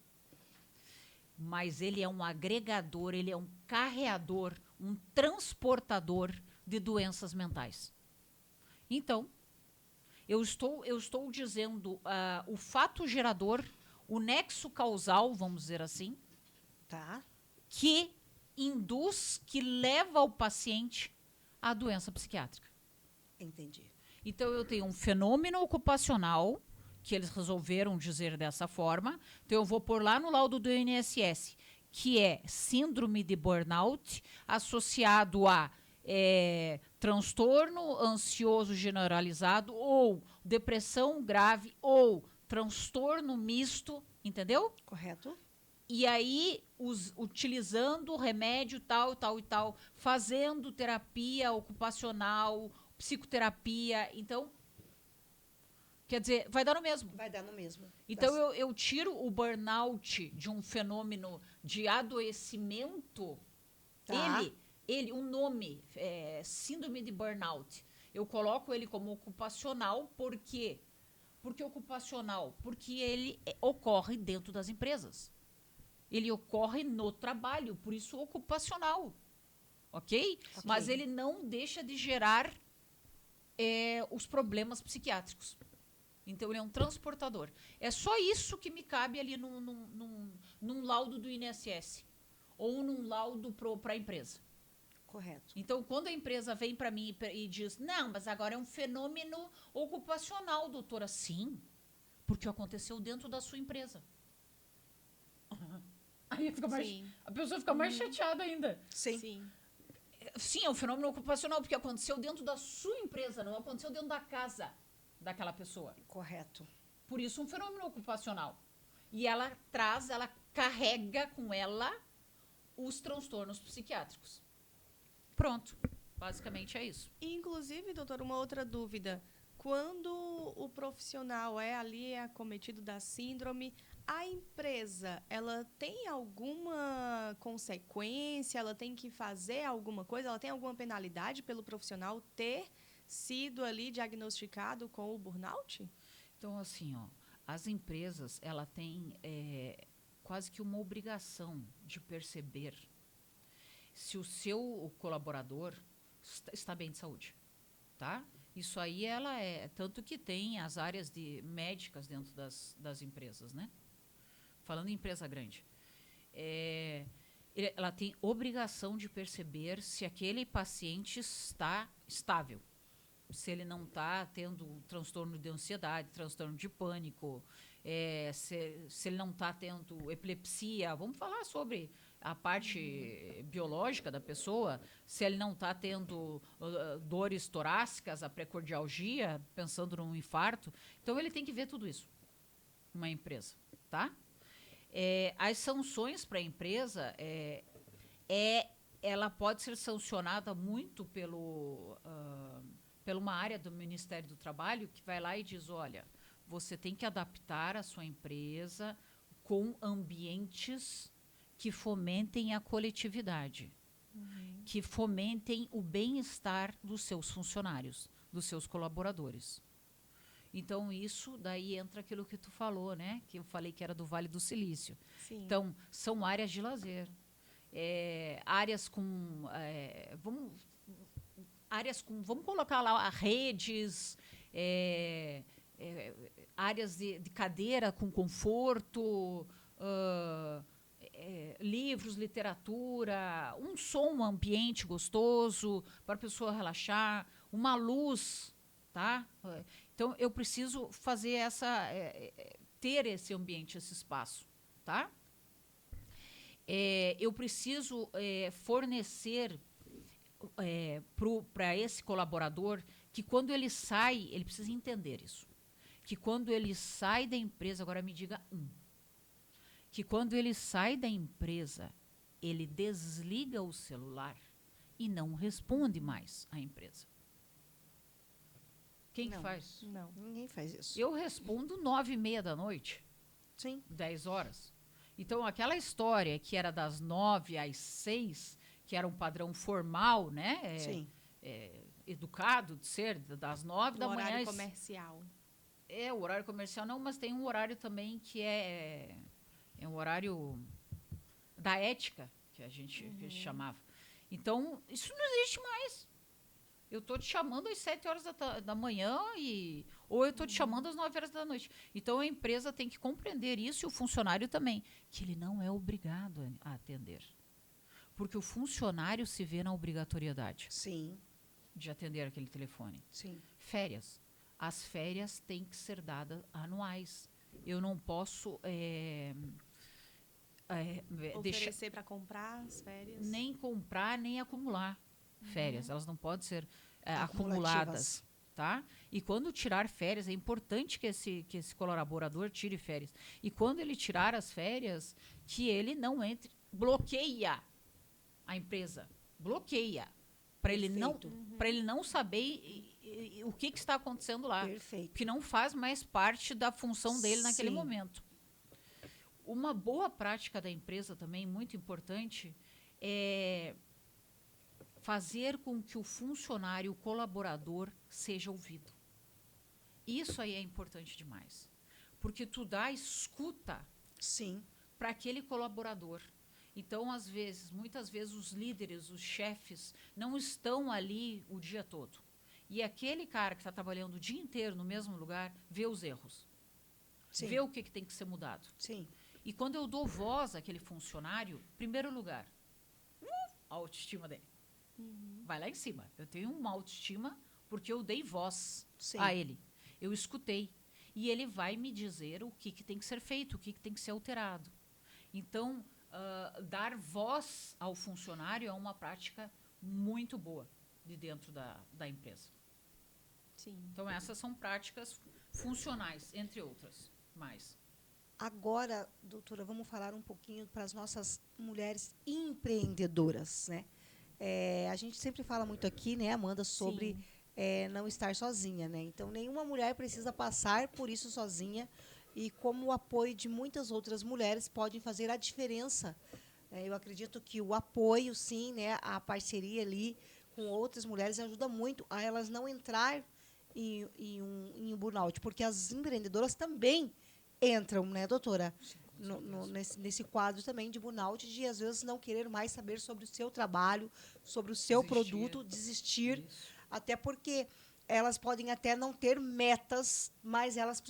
Mas ele é um agregador, ele é um carreador, um transportador de doenças mentais. Então, eu estou dizendo o fato gerador, o nexo causal, vamos dizer assim, tá, que induz, que leva o paciente à doença psiquiátrica. Entendi. Então, eu tenho um fenômeno ocupacional, que eles resolveram dizer dessa forma. Então, eu vou pôr lá no laudo do INSS, que é síndrome de burnout associado a transtorno ansioso generalizado ou depressão grave ou transtorno misto, entendeu? Correto. E aí, utilizando remédio tal, tal e tal, fazendo terapia ocupacional, psicoterapia. Então, quer dizer, vai dar no mesmo. Vai dar no mesmo. Então, eu tiro o burnout de um fenômeno de adoecimento. Tá. O nome, síndrome de burnout, eu coloco ele como ocupacional, por quê? Porque ocupacional, porque ele ocorre dentro das empresas. Ele ocorre no trabalho, por isso ocupacional. Ok? Mas ele não deixa de gerar os problemas psiquiátricos. Então, ele é um transportador. É só isso que me cabe ali num laudo do INSS ou num laudo para a empresa. Correto. Então, quando a empresa vem para mim e diz, não, mas agora é um fenômeno ocupacional, doutora. Sim, porque aconteceu dentro da sua empresa. Aí fica a pessoa fica mais chateada ainda. Sim. Sim, é um fenômeno ocupacional, porque aconteceu dentro da sua empresa, não aconteceu dentro da casa daquela pessoa. Correto. Por isso, um fenômeno ocupacional. E ela carrega com ela os transtornos psiquiátricos. Pronto. Basicamente é isso. Inclusive, doutor, uma outra dúvida. Quando o profissional ali acometido da síndrome, a empresa, ela tem alguma consequência? Ela tem que fazer alguma coisa? Ela tem alguma penalidade pelo profissional ter sido ali diagnosticado com o burnout? Então, assim, as empresas, ela tem quase que uma obrigação de perceber se o seu colaborador está bem de saúde, tá? Isso aí, ela tanto que tem as áreas médicas dentro das empresas, né? Falando em empresa grande. Ela tem obrigação de perceber se aquele paciente está estável, se ele não está tendo transtorno de ansiedade, transtorno de pânico, se ele não está tendo epilepsia. Vamos falar sobre a parte biológica da pessoa, se ele não está tendo dores torácicas, a precordialgia, pensando num infarto. Então, ele tem que ver tudo isso, uma empresa, tá? As sanções para a empresa, ela pode ser sancionada muito pela uma área do Ministério do Trabalho que vai lá e diz, olha, você tem que adaptar a sua empresa com ambientes que fomentem a coletividade, que fomentem o bem-estar dos seus funcionários, dos seus colaboradores. Então, isso daí entra aquilo que tu falou, né? Que eu falei que era do Vale do Silício. Sim. Então, são áreas de lazer, áreas com... vamos colocar lá redes, áreas de cadeira com conforto, livros, literatura, um ambiente gostoso para a pessoa relaxar, uma luz tá? Então, eu preciso fazer ter esse ambiente, esse espaço, tá? Eu preciso fornecer para esse colaborador que quando ele sai, ele precisa entender isso. Que quando ele sai da empresa, agora me diga que quando ele sai da empresa, ele desliga o celular e não responde mais à empresa. Quem que faz? Não. Ninguém faz isso. Eu respondo 9h30 da noite, Sim. 10 horas. Então, aquela história que era das 9 às 6, que era um padrão formal, né? Sim. Educado de ser, das 9 da manhã. Horário comercial. O horário comercial não, mas tem um horário também que é um horário da ética, que a gente chamava. Então, isso não existe mais. Eu estou te chamando às 7 horas da manhã ou eu estou te chamando às 9 horas da noite. Então, a empresa tem que compreender isso e o funcionário também, que ele não é obrigado a atender. Porque o funcionário se vê na obrigatoriedade Sim. de atender aquele telefone. Sim. Férias. As férias têm que ser dadas anuais. Eu não posso Oferecer para comprar as férias. nem comprar, nem acumular férias. Elas não podem ser Acumulativas. acumuladas. Tá? E quando tirar férias, é importante que esse colaborador tire férias. E quando ele tirar as férias, que ele não entre, bloqueia a empresa. Bloqueia. Para ele não saber o que está acontecendo lá. Perfeito. Que não faz mais parte da função dele naquele Sim. momento. Uma boa prática da empresa também, muito importante, é fazer com que o funcionário, o colaborador, seja ouvido. Isso aí é importante demais. Porque tu dá escuta Sim. para aquele colaborador. Então, muitas vezes, os líderes, os chefes, não estão ali o dia todo. E aquele cara que está trabalhando o dia inteiro no mesmo lugar, vê os erros. Sim. Vê o que tem que ser mudado. Sim. E quando eu dou voz àquele funcionário, primeiro lugar, a autoestima dele. Vai lá em cima. Eu tenho uma autoestima porque eu dei voz Sim. a ele. Eu escutei. E ele vai me dizer o que tem que ser feito, o que tem que ser alterado. Então, dar voz ao funcionário é uma prática muito boa de dentro da empresa. Sim. Então, essas são práticas funcionais, entre outras. Mais. Agora, doutora, vamos falar um pouquinho para as nossas mulheres empreendedoras, né? A gente sempre fala muito aqui, né, Amanda, sobre não estar sozinha, né? Então, nenhuma mulher precisa passar por isso sozinha e como o apoio de muitas outras mulheres pode fazer a diferença. Eu acredito que o apoio, sim, né, a parceria ali com outras mulheres ajuda muito a elas não entrar em um burnout, porque as empreendedoras também entram, né, doutora? Nesse quadro também de burnout, de às vezes não querer mais saber sobre o seu trabalho, sobre o seu produto, desistir, até porque elas podem até não ter metas, mas elas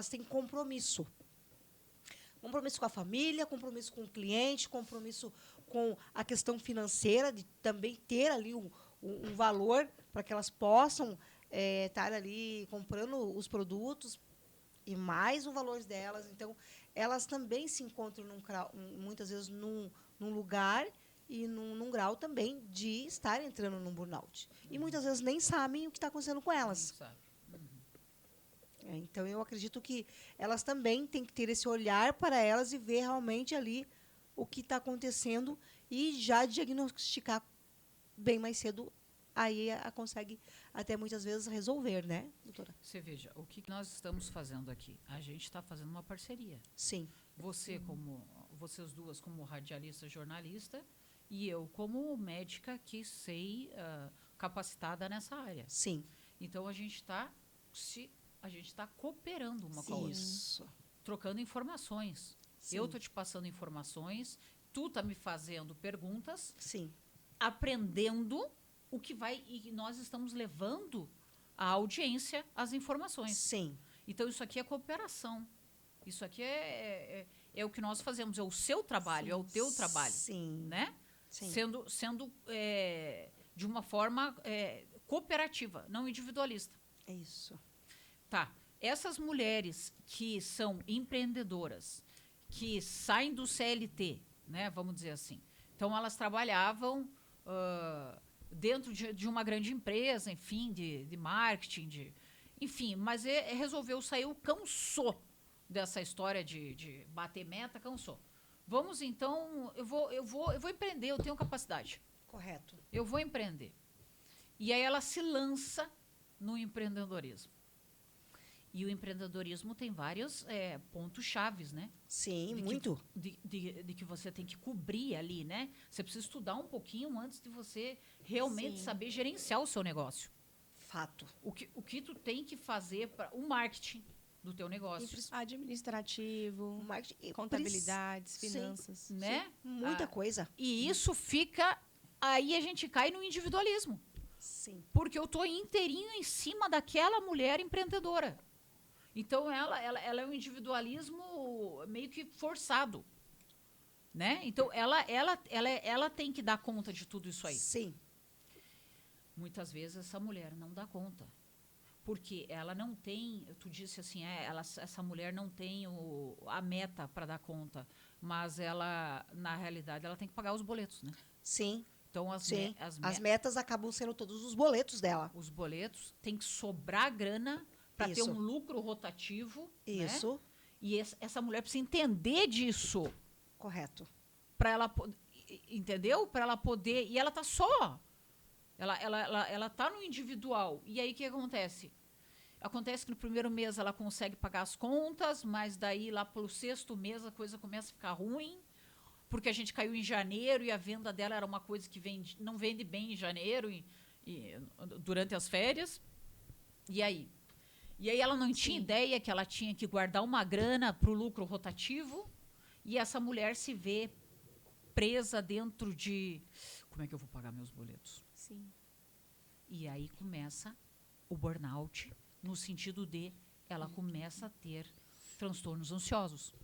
têm compromisso. Compromisso com a família, compromisso com o cliente, compromisso com a questão financeira, de também ter ali um valor para que elas possam estar ali comprando os produtos e mais o valor delas. Então, elas também se encontram muitas vezes num lugar e num grau também de estar entrando num burnout. E muitas vezes nem sabem o que está acontecendo com elas. Não sabe. Então, eu acredito que elas também têm que ter esse olhar para elas e ver realmente ali o que está acontecendo e já diagnosticar bem mais cedo. Aí consegue até muitas vezes resolver, né, doutora? Você veja, o que nós estamos fazendo aqui? A gente está fazendo uma parceria. Sim. Vocês duas como radialista, jornalista, e eu como médica que sei capacitada nessa área. Sim. Então, a gente está cooperando uma com a outra. Isso. Trocando informações. Sim. Eu estou te passando informações, tu está me fazendo perguntas, Sim. aprendendo o que vai... E nós estamos levando à audiência as informações. Sim. Então, isso aqui é cooperação. Isso aqui é o que nós fazemos. É o seu trabalho, é o teu trabalho. Sim. Né? Sim. Sendo de uma forma cooperativa, não individualista. É isso. Tá. Essas mulheres que são empreendedoras, que saem do CLT, né, vamos dizer assim. Então, elas trabalhavam dentro de uma grande empresa, enfim, de marketing, enfim, mas resolveu sair, cansou dessa história de bater meta, cansou. Vamos, então, eu vou empreender, eu tenho capacidade. Correto. Eu vou empreender. E aí ela se lança no empreendedorismo. E o empreendedorismo tem vários pontos chaves, né? Sim, muito. De que você tem que cobrir ali, né? Você precisa estudar um pouquinho antes de você realmente saber gerenciar o seu negócio. Fato. O que tu tem que fazer para o marketing do teu negócio. Administrativo, Marketing, contabilidades, finanças. Sim, né? Muita coisa. E isso fica... Aí a gente cai no individualismo. Sim. Porque eu estou inteirinho em cima daquela mulher empreendedora. Então, ela é um individualismo meio que forçado. Né? Então, ela tem que dar conta de tudo isso aí. Sim. Muitas vezes essa mulher não dá conta. Porque ela não tem... Tu disse assim, essa mulher não tem a meta para dar conta. Mas ela, na realidade, ela tem que pagar os boletos, né? Sim. Então, as metas acabam sendo todos os boletos dela. Os boletos, tem que sobrar grana para ter um lucro rotativo. Isso. Né? E essa mulher precisa entender disso. Correto. Para ela, entendeu? Para ela poder... E ela tá só. Ela tá no individual. E aí, o que acontece? Acontece que no primeiro mês ela consegue pagar as contas, mas daí, lá pelo sexto mês, a coisa começa a ficar ruim. Porque a gente caiu em janeiro e a venda dela era uma coisa que não vende bem em janeiro e durante as férias. E aí? E aí ela não tinha ideia que ela tinha que guardar uma grana para o lucro rotativo. E essa mulher se vê presa dentro de... Como é que eu vou pagar meus boletos? Sim. E aí começa o burnout, no sentido de ela começa a ter transtornos ansiosos.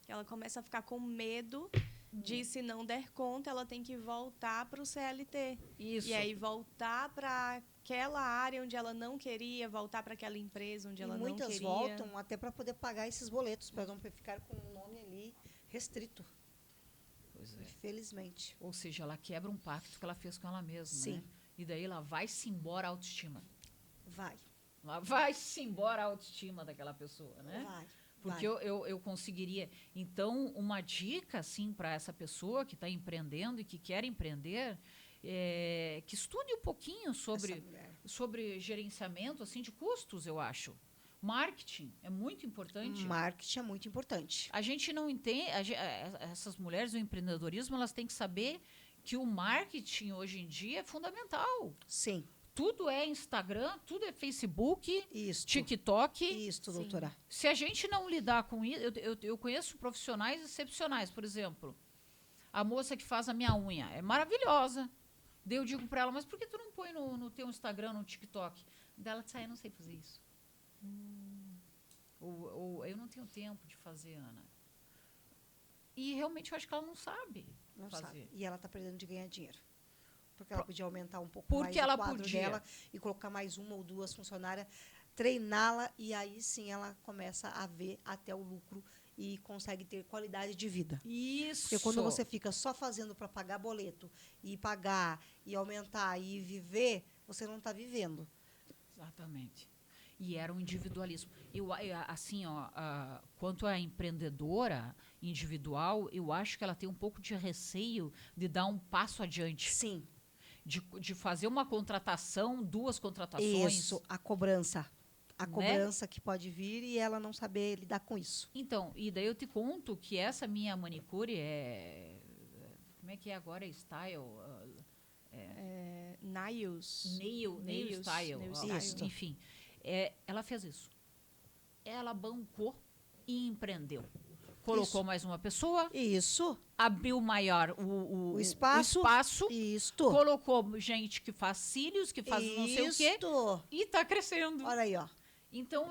Ela começa a ficar com medo de, se não der conta, ela tem que voltar para o CLT. Isso. E aí voltar para aquela área onde ela não queria, voltar para aquela empresa onde ela não queria. Muitas voltam até para poder pagar esses boletos, para não ficar com o nome ali restrito. Pois é. Infelizmente. Ou seja, ela quebra um pacto que ela fez com ela mesma. Sim. Né? E daí ela vai-se embora a autoestima. Vai. Ela vai-se embora a autoestima daquela pessoa, né? Vai. Porque eu conseguiria... Então, uma dica, assim, para essa pessoa que está empreendendo e que quer empreender, que estude um pouquinho sobre gerenciamento, assim, de custos, eu acho. Marketing é muito importante. Marketing é muito importante. A gente não entende... essas mulheres do empreendedorismo, elas têm que saber que o marketing, hoje em dia, é fundamental. Sim. Tudo é Instagram, tudo é Facebook, Isto. TikTok. Isso, doutora. Se a gente não lidar com isso... Eu conheço profissionais excepcionais, por exemplo. A moça que faz a minha unha é maravilhosa. Daí eu digo para ela, mas por que tu não põe no teu Instagram, no TikTok? Daí ela diz, eu não sei fazer isso. Ou eu não tenho tempo de fazer, Ana. E realmente eu acho que ela não sabe fazer. Sabe. E ela está perdendo de ganhar dinheiro. Porque ela podia aumentar um pouco mais ela o quadro dela e colocar mais uma ou duas funcionárias, treiná-la, e aí sim ela começa a ver até o lucro e consegue ter qualidade de vida. Isso. Porque quando você fica só fazendo para pagar boleto e pagar e aumentar e viver, você não está vivendo. Exatamente. E era um individualismo. Assim, quanto à empreendedora individual, eu acho que ela tem um pouco de receio de dar um passo adiante. Sim. De fazer uma contratação, 2 contratações. Isso, a cobrança. A cobrança que pode vir e ela não saber lidar com isso. Então, e daí eu te conto que essa minha manicure como é que é agora? Style? Nails. Nail Style. Isso. Enfim, ela fez isso. Ela bancou e empreendeu. Colocou mais uma pessoa. Isso. Abriu maior o espaço. Isto. Colocou gente que faz cílios, que faz não sei o quê. E está crescendo. Olha aí, ó. Então,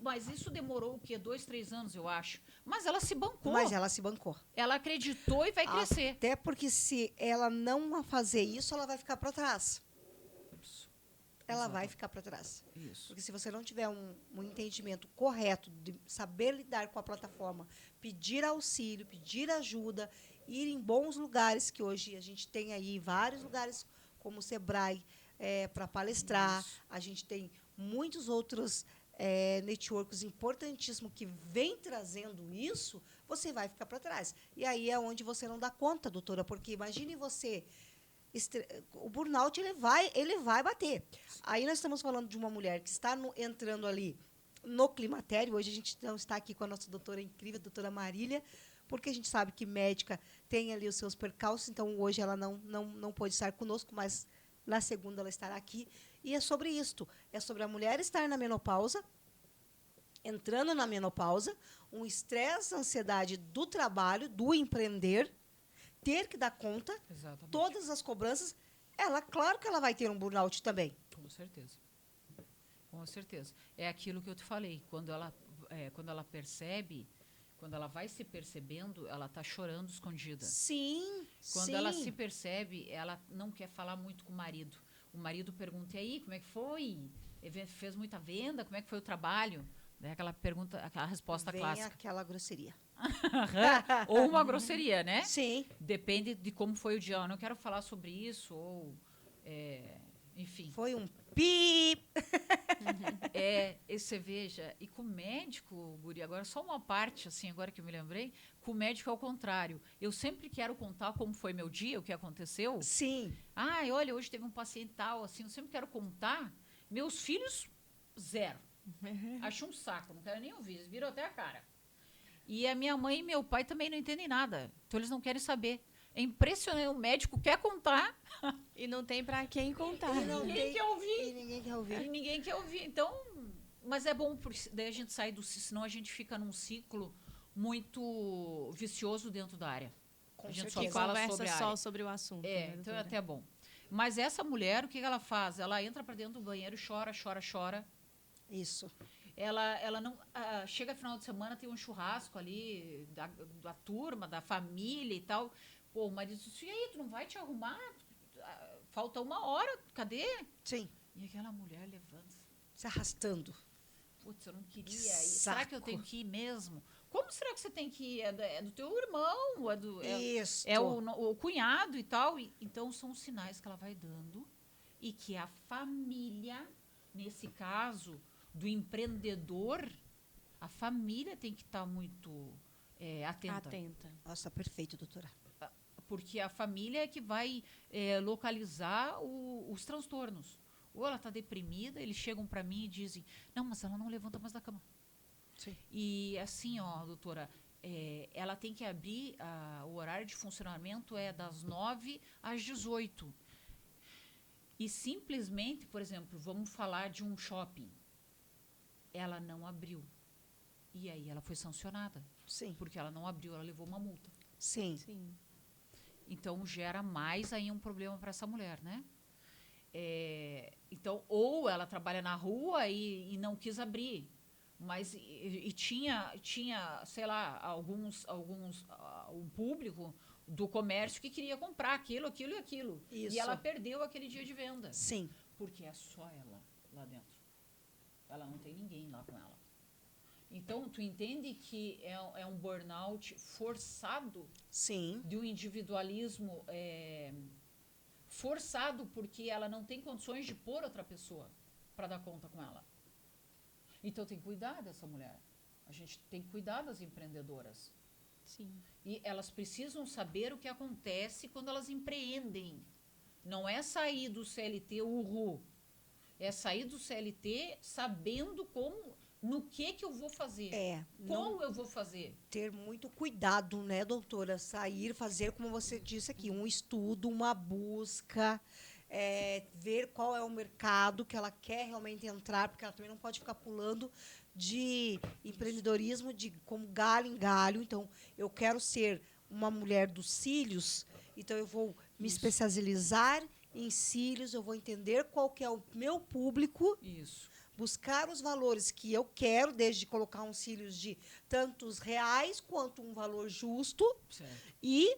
mas isso demorou o quê? 2, 3 anos, eu acho. Mas ela se bancou. Ela acreditou e vai crescer. Até porque se ela não fazer isso, ela vai ficar para trás. ela vai Exatamente. ficar para trás. Isso. Porque se você não tiver um entendimento correto de saber lidar com a plataforma, pedir auxílio, pedir ajuda, ir em bons lugares, que hoje a gente tem aí vários lugares, como o Sebrae, para palestrar, Isso. a gente tem muitos outros networks importantíssimos que vêm trazendo isso, você vai ficar para trás. E aí é onde você não dá conta, doutora, porque imagine você... O burnout ele vai bater. Aí nós estamos falando de uma mulher que está entrando ali no climatério. Hoje a gente não está aqui com a nossa doutora incrível, a doutora Marília, porque a gente sabe que médica tem ali os seus percalços, então hoje ela não pôde estar conosco, mas na segunda ela estará aqui. E é sobre isto. É sobre a mulher estar na menopausa, entrando na menopausa, um estresse, ansiedade do trabalho, do empreender, ter que dar conta, Exatamente. todas as cobranças, claro que ela vai ter um burnout também. Com certeza. Com certeza. É aquilo que eu te falei. Quando ela percebe, quando ela vai se percebendo, ela está chorando escondida. Sim, Quando sim. ela se percebe, ela não quer falar muito com o marido. O marido pergunta, e aí, como é que foi? Fez muita venda? Como é que foi o trabalho? Daí aquela pergunta, aquela resposta Vem clássica. aquela grosseria. Ou uma grosseria, né? Sim. Depende de como foi o dia. Eu não quero falar sobre isso, ou... enfim. Foi um pi. E você veja, e com o médico, Guri, agora só uma parte, assim, agora que eu me lembrei, com o médico é o contrário. Eu sempre quero contar como foi meu dia, o que aconteceu. Sim. Olha, hoje teve um paciente tal, assim, eu sempre quero contar. Meus filhos, zero. Acho um saco, não quero nem ouvir, eles viram até a cara. E a minha mãe e meu pai também não entendem nada, então eles não querem saber. É impressionante, o médico quer contar. E não tem para quem contar. Ninguém quer ouvir. E ninguém quer ouvir. E ninguém quer ouvir. Então, mas é bom, porque daí a gente sai senão a gente fica num ciclo muito vicioso dentro da área. Com a gente certeza. só fala Conversa sobre a só área. sobre o assunto. né, Então é doutora? até bom. Mas essa mulher, o que ela faz? Ela entra para dentro do banheiro, chora, chora, chora. Isso. Ela não chega final de semana, tem um churrasco ali da turma, da família e tal. Pô, o marido diz, e aí, tu não vai te arrumar? Falta uma hora, cadê? Sim. E aquela mulher levanta. Se arrastando. Putz, eu não queria ir. Saco. Será que eu tenho que ir mesmo? Como será que você tem que ir? É do teu irmão? Isso. É o cunhado e tal? Então, são os sinais que ela vai dando e que a família, nesse caso, do empreendedor, a família tem que estar muito atenta. Nossa, perfeito, doutora. Porque a família é que vai localizar os transtornos. Ou ela está deprimida, eles chegam para mim e dizem, não, mas ela não levanta mais da cama. Sim. E assim, doutora, ela tem que abrir, o horário de funcionamento é das 9 às 18. E simplesmente, por exemplo, vamos falar de um shopping. Ela não abriu. E aí ela foi sancionada. Sim. Porque ela não abriu, ela levou uma multa. Sim. Sim. Então, gera mais aí um problema para essa mulher, né? Então, ou ela trabalha na rua e não quis abrir, mas tinha, sei lá, um público do comércio que queria comprar aquilo e aquilo. Isso. E ela perdeu aquele dia de venda. Sim. Porque é só ela lá dentro. Ela não tem ninguém lá com ela. Então, tu entende que é um burnout forçado? Sim. De um individualismo forçado, porque ela não tem condições de pôr outra pessoa para dar conta com ela. Então, tem que cuidar dessa mulher. A gente tem que cuidar das empreendedoras. Sim. E elas precisam saber o que acontece quando elas empreendem. Não é sair do CLT urru. É sair do CLT sabendo no que eu vou fazer. Como eu vou fazer. Ter muito cuidado, né, doutora? Fazer, como você disse aqui, um estudo, uma busca, ver qual é o mercado que ela quer realmente entrar, porque ela também não pode ficar pulando de empreendedorismo como galho em galho. Então, eu quero ser uma mulher dos cílios, então eu vou me especializar em cílios, eu vou entender qual que é o meu público. Isso. Buscar os valores que eu quero, desde colocar uns cílios de tantos reais quanto um valor justo, Certo. e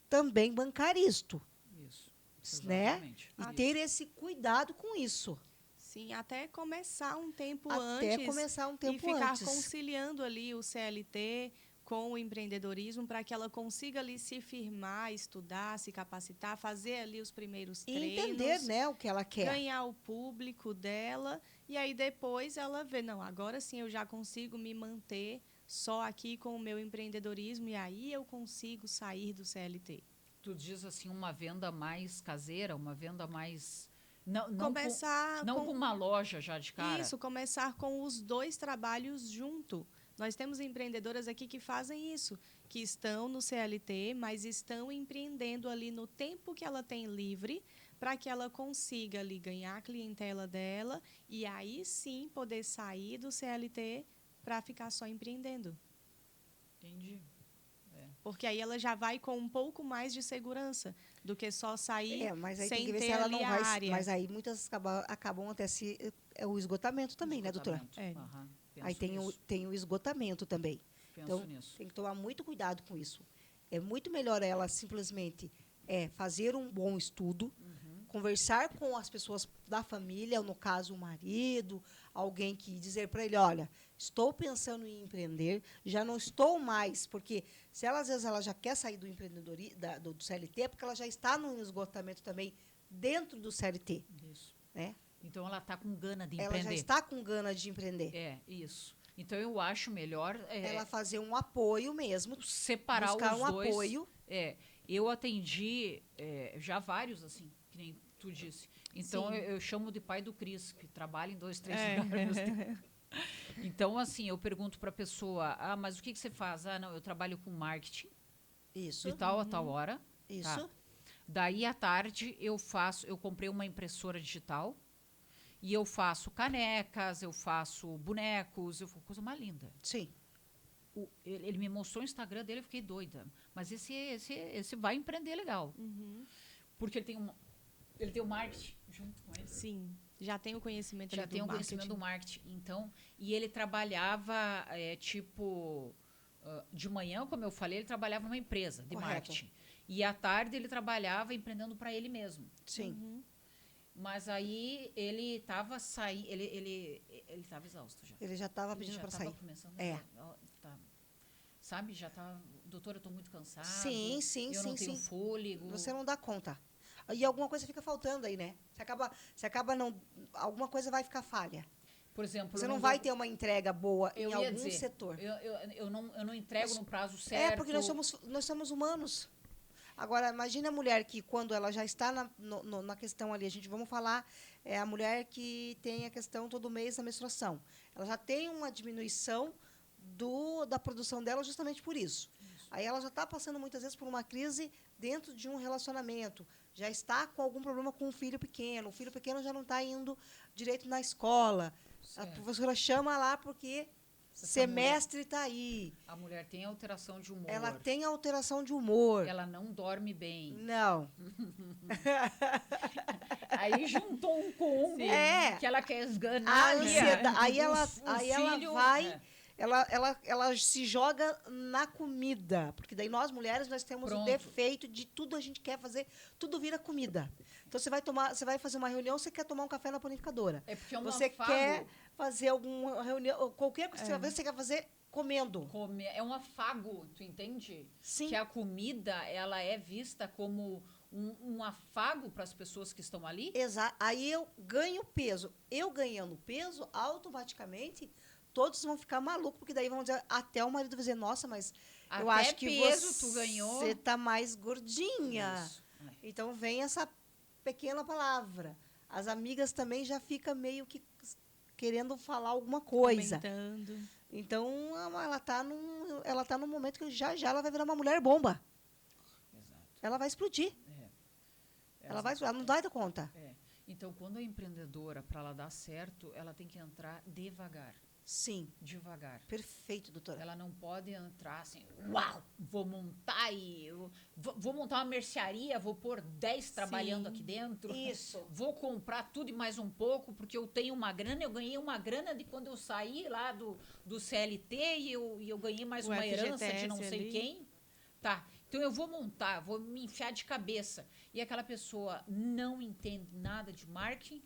também bancar isto, Isso. né? Exatamente. E ter esse cuidado com isso. Sim, até começar um tempo Até antes começar um e tempo ficar antes. conciliando ali o CLT com o empreendedorismo para que ela consiga ali se firmar, estudar, se capacitar, fazer ali os primeiros E entender, treinos, né, o que ela quer. ganhar o público dela e aí depois ela vê, não, agora sim eu já consigo me manter só aqui com o meu empreendedorismo e aí eu consigo sair do CLT. Tu diz assim, uma venda mais caseira, uma venda mais. Não Começar não com com uma loja já de cara. isso, começar com os dois trabalhos junto. Nós temos empreendedoras aqui que fazem isso, que estão no CLT, mas estão empreendendo ali no tempo que ela tem livre, para que ela consiga ali ganhar a clientela dela e aí sim poder sair do CLT para ficar só empreendendo. Entendi. Porque aí ela já vai com um pouco mais de segurança do que só sair Mas aí tem sem que ver ter se ela ali não a vai. área. Mas aí muitas acabam até se. É o esgotamento também, né, doutora? Esgotamento. É. Aham, Aí penso nisso. tem o esgotamento também. Penso Então, nisso. tem que tomar muito cuidado com isso. É muito melhor ela simplesmente fazer um bom estudo, conversar com as pessoas da família, no caso o marido, alguém que dizer para ele, olha, estou pensando em empreender, já não estou mais, porque se ela às vezes ela já quer sair do empreendedorismo, do CLT, é porque ela já está no esgotamento também dentro do CLT, Isso. né? Então ela está com gana de Ela empreender. já está com gana de empreender. É, isso. Então eu acho melhor Ela fazer um apoio mesmo, separar buscar os um dois. apoio. Eu atendi já vários, assim, que nem tu disse. Então Sim. eu chamo de pai do Cris, que trabalha em 2, 3 lugares. Então, assim, eu pergunto para a pessoa, mas o que você faz? Ah, não, eu trabalho com marketing Isso, de tal a tal hora. isso. Tá. Daí, à tarde, eu comprei uma impressora digital e eu faço canecas, eu faço bonecos, coisa mais linda. Sim. Ele me mostrou o Instagram dele, eu fiquei doida. Mas esse vai empreender legal. Porque ele tem um marketing junto com ele. Sim, já tem o conhecimento Já ali tem do um conhecimento do marketing. marketing. Então, e ele trabalhava, de manhã, como eu falei, ele trabalhava numa empresa de Correto. marketing. E à tarde ele trabalhava empreendendo para ele mesmo. Sim. Mas aí ele estava saindo, ele estava exausto já. Ele já estava Ele pedindo já para estava sair. começando É. tá. Sabe, já tá, doutora, eu estou muito cansado. Sim, sim, eu não sim, tenho sim. fôlego. Você não dá conta. E alguma coisa fica faltando aí, né? Você acaba não. Alguma coisa vai ficar falha. Por exemplo, Você eu não dou- vai ter uma entrega boa eu em ia algum dizer, setor. Eu não entrego no prazo certo. É, porque nós somos humanos. Agora, imagine a mulher que, quando ela já está na questão ali, vamos falar, a mulher que tem a questão todo mês da menstruação. Ela já tem uma diminuição da produção dela justamente por isso. Aí ela já está passando, muitas vezes, por uma crise dentro de um relacionamento. Já está com algum problema com o filho pequeno. O filho pequeno já não está indo direito na escola. A Certo. professora chama lá porque semestre está aí. A mulher tem alteração de humor. Ela tem alteração de humor. Ela não dorme bem. Não. Aí juntou um com um É. que ela quer esganar. A ali, ansiedade. Aí o ela filho, vai. Ela se joga na comida. Porque daí nós, mulheres, nós temos o Pronto. defeito de tudo a gente quer fazer, tudo vira comida. Então você vai fazer uma reunião, você quer tomar um café na panificadora. É porque é um Você afago. quer fazer alguma reunião, qualquer coisa que você vai fazer, você quer fazer comendo. É um afago, tu entende? Sim. Que a comida, ela é vista como um afago para as pessoas que estão ali. Exato. Aí eu ganho peso. Eu ganhando peso, automaticamente, todos vão ficar malucos, porque daí vão dizer, até o marido vai dizer, nossa, mas eu Até acho que peso tu ganhou. você tá mais gordinha. Isso. Então vem essa pequena palavra. As amigas também já ficam meio que querendo falar alguma coisa. Comentando. Então ela tá num momento que já ela vai virar uma mulher bomba. Exato. Ela vai explodir. Ela não dá conta. Então, quando a empreendedora, para ela dar certo, ela tem que entrar devagar. Sim. Devagar. Perfeito, doutora. Ela não pode entrar assim, uau, vou montar vou montar uma mercearia, vou pôr 10 trabalhando aqui dentro. Isso. Vou comprar tudo e mais um pouco, porque eu tenho uma grana, eu ganhei uma grana de quando eu saí lá do CLT e eu ganhei mais O uma herança de FGTS não sei ali. quem. Tá, então eu vou montar, vou me enfiar de cabeça. E aquela pessoa não entende nada de marketing,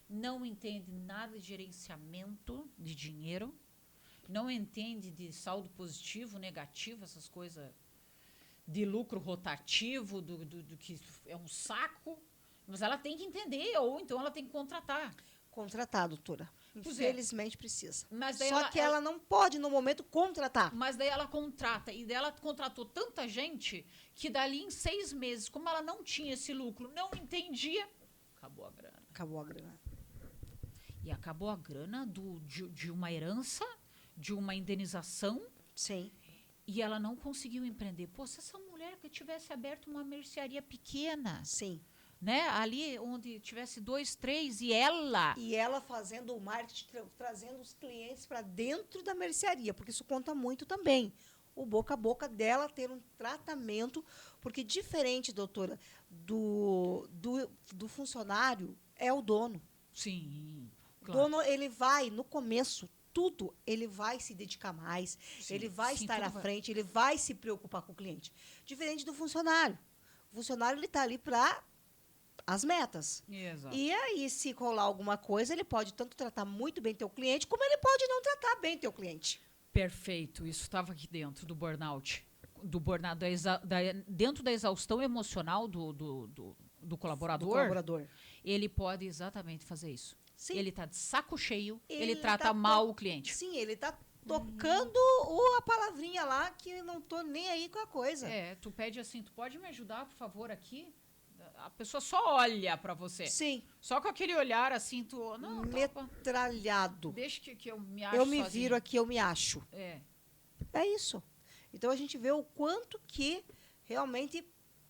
não entende nada de gerenciamento de dinheiro, não entende de saldo positivo, negativo, essas coisas de lucro rotativo, do que é um saco. Mas ela tem que entender, ou então ela tem que contratar. Contratar, doutora. Pois é. Infelizmente precisa. Mas daí Só que ela não pode, no momento, contratar. Mas daí ela contrata. E daí ela contratou tanta gente que dali em 6 meses, como ela não tinha esse lucro, não entendia, acabou a grana. Acabou a grana. E acabou a grana de uma herança, de uma indenização, Sim. e ela não conseguiu empreender. Pô, se essa mulher que tivesse aberto uma mercearia pequena, Sim. né? Ali onde tivesse 2, 3, e ela fazendo o marketing, trazendo os clientes para dentro da mercearia, porque isso conta muito também. O boca a boca dela ter um tratamento, porque diferente, doutora, do funcionário, é o dono. Sim, O claro. dono, ele vai, no começo, tudo, ele vai se dedicar mais, Sim, ele vai sim, estar à tudo vai. frente, ele vai se preocupar com o cliente. Diferente do funcionário. O funcionário, ele está ali para as metas. Exato. E aí, se rolar alguma coisa, ele pode tanto tratar muito bem teu cliente, como ele pode não tratar bem teu cliente. Perfeito, isso estava aqui dentro do burnout. Dentro da exaustão emocional do colaborador, Do colaborador. ele pode exatamente fazer isso. Sim. Ele está de saco cheio, ele Ele trata tá mal o cliente. Sim, ele está tocando a palavrinha lá que não tô nem aí com a coisa. É, tu pede assim, tu pode me ajudar, por favor, aqui? A pessoa só olha para você. Sim. Só com aquele olhar assim, tu... Não, Metralhado. deixa que eu me acho Eu me sozinha. viro aqui, eu me acho. É. É isso. Então, a gente vê o quanto que realmente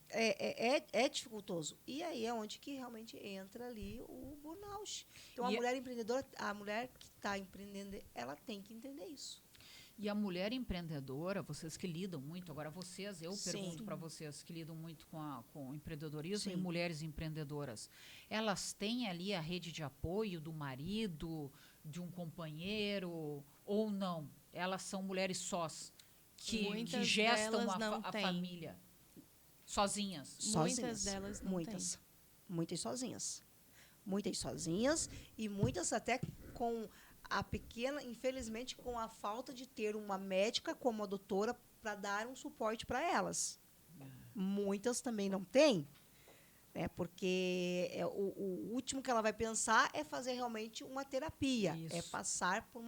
é dificultoso. E aí é onde que realmente entra ali o burnout. Então, a E mulher empreendedora, a mulher que está empreendendo, ela tem que entender isso. E a mulher empreendedora, vocês que lidam muito, agora vocês, eu Sim. pergunto para vocês que lidam muito com o empreendedorismo Sim. e mulheres empreendedoras, elas têm ali a rede de apoio do marido, de um companheiro, ou não? Elas são mulheres sós, que Muitas gestam delas não a têm. família, sozinhas. Muitas delas não Muitas. Muitas sozinhas. Muitas sozinhas e muitas até com a pequena, infelizmente, com a falta de ter uma médica como a doutora para dar um suporte para elas. Muitas também não têm, né? Porque o último que ela vai pensar é fazer realmente uma terapia, Isso. é passar por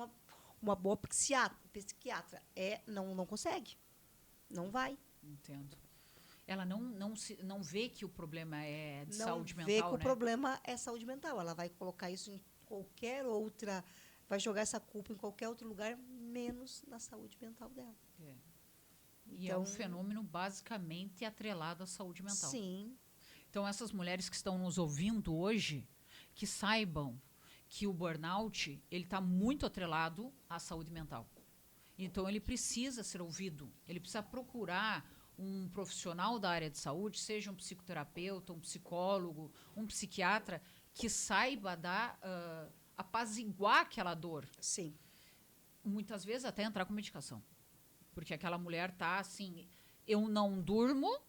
uma boa psiquiatra. Não consegue, não vai. Entendo. Ela não vê que o problema é de Não saúde vê mental, que o né? problema é saúde mental. Ela vai colocar isso em qualquer outra, vai jogar essa culpa em qualquer outro lugar, menos na saúde mental dela. É. E é um fenômeno basicamente atrelado à saúde mental. Sim, Então, essas mulheres que estão nos ouvindo hoje, que saibam que o burnout ele está muito atrelado à saúde mental. Então, ele precisa ser ouvido. Ele precisa procurar um profissional da área de saúde, seja um psicoterapeuta, um psicólogo, um psiquiatra, que saiba apaziguar aquela dor. sim. Muitas vezes até entrar com medicação. Porque aquela mulher tá assim, eu não durmo,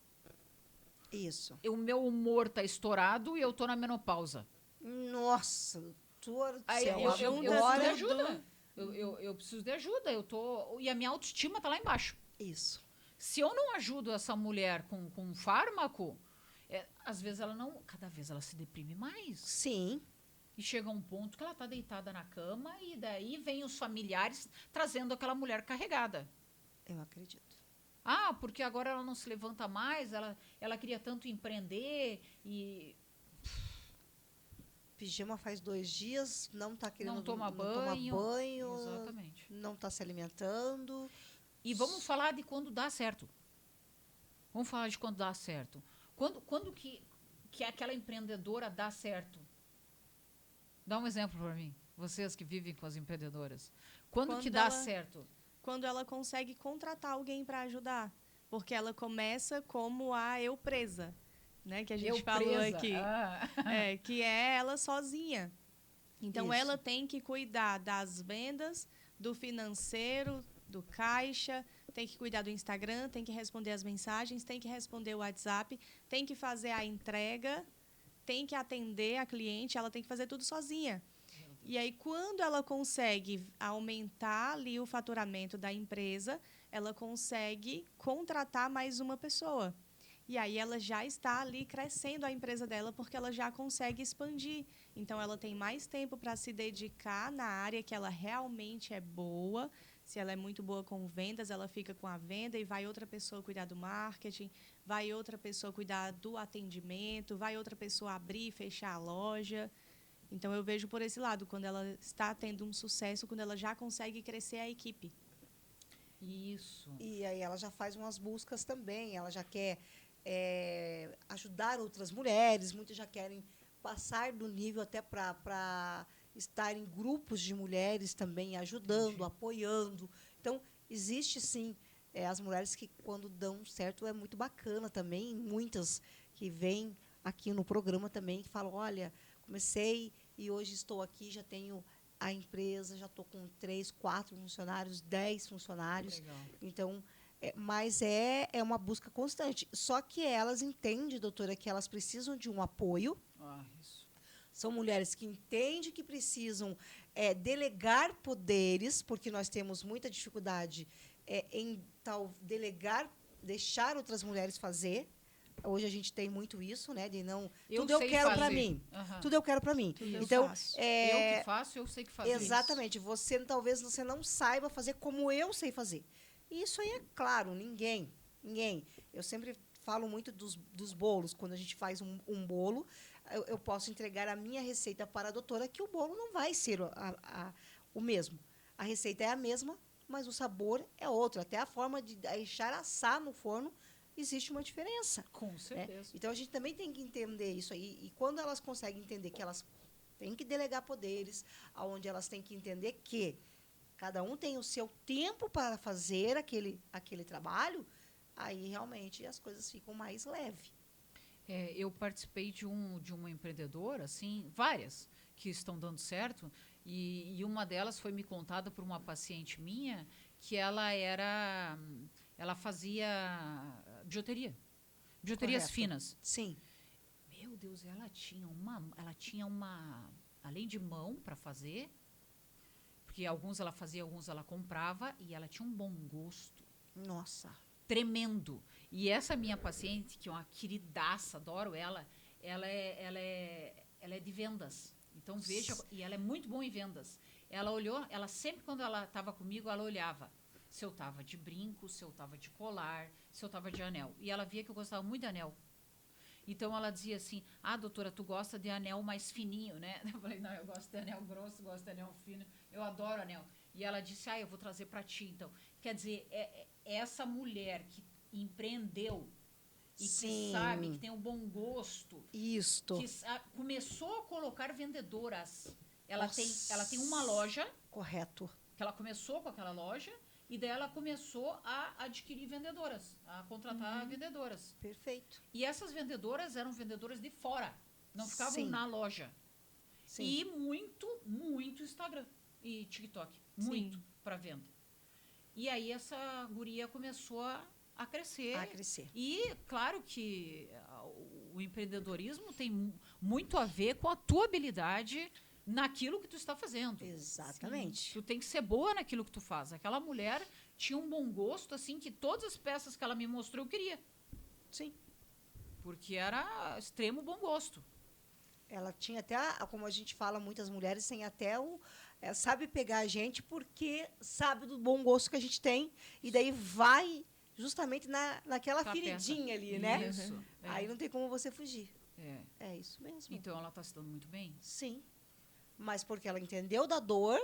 Isso. o meu humor tá estourado e eu tô na menopausa. Nossa, doutora do Aí céu, eu preciso de agora... ajuda. Eu preciso de ajuda. E a minha autoestima tá lá embaixo. Isso. Se eu não ajudo essa mulher com um fármaco, às vezes cada vez ela se deprime mais. Sim, E chega um ponto que ela está deitada na cama e daí vem os familiares trazendo aquela mulher carregada. eu acredito. Ah, porque agora ela não se levanta mais, ela queria tanto empreender e Pijama faz 2 dias, não está querendo não toma toma banho. banho, Exatamente. não está se alimentando. E vamos falar de quando dá certo. Vamos falar de quando dá certo. Quando que aquela empreendedora dá certo? Dá um exemplo para mim. Vocês que vivem com as empreendedoras. Quando que dá certo? Quando ela consegue contratar alguém para ajudar. Porque ela começa como a eu presa, né? Que a gente falou aqui. Que é ela sozinha. Então, Isso. ela tem que cuidar das vendas, do financeiro, do caixa, tem que cuidar do Instagram, tem que responder as mensagens, tem que responder o WhatsApp, tem que fazer a entrega, tem que atender a cliente, ela tem que fazer tudo sozinha. E aí, quando ela consegue aumentar ali o faturamento da empresa, ela consegue contratar mais uma pessoa. E aí ela já está ali crescendo a empresa dela porque ela já consegue expandir. Então, ela tem mais tempo para se dedicar na área que ela realmente é boa. Se ela é muito boa com vendas, ela fica com a venda e vai outra pessoa cuidar do marketing, vai outra pessoa cuidar do atendimento, vai outra pessoa abrir e fechar a loja. Então, eu vejo por esse lado, quando ela está tendo um sucesso, quando ela já consegue crescer a equipe. Isso. E aí ela já faz umas buscas também, ela já quer ajudar outras mulheres, muitas já querem passar do nível até para estar em grupos de mulheres também, ajudando, Entendi. apoiando. Então, existe sim as mulheres que, quando dão certo, é muito bacana também, muitas que vêm aqui no programa também, que falam, olha, comecei e hoje estou aqui, já tenho a empresa, já estou com 3, 4 funcionários, 10 funcionários. Legal. Então, mas é uma busca constante. Só que elas entendem, doutora, que elas precisam de um apoio. Isso. São mulheres que entendem que precisam delegar poderes, porque nós temos muita dificuldade em delegar, deixar outras mulheres fazer. Hoje a gente tem muito isso, né? De não. Tudo eu quero para mim. Tudo eu quero para mim. Tudo Então, eu faço. Eu que faço, eu sei que faço. exatamente. Talvez você não saiba fazer como eu sei fazer. E isso aí é claro, ninguém. Eu sempre falo muito dos bolos. Quando a gente faz um bolo, eu posso entregar a minha receita para a doutora, que o bolo não vai ser o mesmo. A receita é a mesma, mas o sabor é outro. Até a forma de deixar assar no forno existe uma diferença. Com certeza. Né? Então, a gente também tem que entender isso aí. E quando elas conseguem entender que elas têm que delegar poderes, onde elas têm que entender que cada um tem o seu tempo para fazer aquele trabalho, aí realmente as coisas ficam mais leves. Eu participei de uma empreendedora, assim, várias que estão dando certo, e uma delas foi me contada por uma paciente minha que ela fazia bijuterias Correto. finas. Sim. Meu Deus, ela tinha uma além de mão para fazer, porque alguns ela fazia, alguns ela comprava, e ela tinha um bom gosto. Nossa. Tremendo. E essa minha paciente, que é uma queridaça, adoro ela é de vendas. Então, veja, e ela é muito boa em vendas. Ela olhou, ela sempre, quando ela estava comigo, ela olhava se eu estava de brinco, se eu estava de colar, se eu estava de anel. E ela via que eu gostava muito de anel. Então, ela dizia assim, doutora, tu gosta de anel mais fininho, né? Eu falei, não, eu gosto de anel grosso, gosto de anel fino, eu adoro anel. E ela disse, eu vou trazer para ti, então. Quer dizer, essa mulher que empreendeu e que sabe, que tem um bom gosto, Isto. que começou a colocar vendedoras. Ela tem uma loja. Correto. Que ela começou com aquela loja, e daí ela começou a adquirir vendedoras, a contratar vendedoras. Perfeito. E essas vendedoras eram vendedoras de fora, não ficavam Sim. na loja. Sim. E muito Instagram e TikTok, muito para venda. E aí essa guria começou a crescer. E claro que o empreendedorismo tem muito a ver com a tua habilidade naquilo que tu está fazendo. Exatamente. Sim. Tu tem que ser boa naquilo que tu faz. Aquela mulher tinha um bom gosto, assim, que todas as peças que ela me mostrou eu queria. Sim. Porque era extremo bom gosto. Ela tinha até, como a gente fala, muitas mulheres têm até sabe pegar a gente porque sabe do bom gosto que a gente tem, e daí vai justamente naquela feridinha ali, né? Isso. Aí não tem como você fugir. É isso mesmo. Então ela está se dando muito bem? Sim. Mas porque ela entendeu da dor,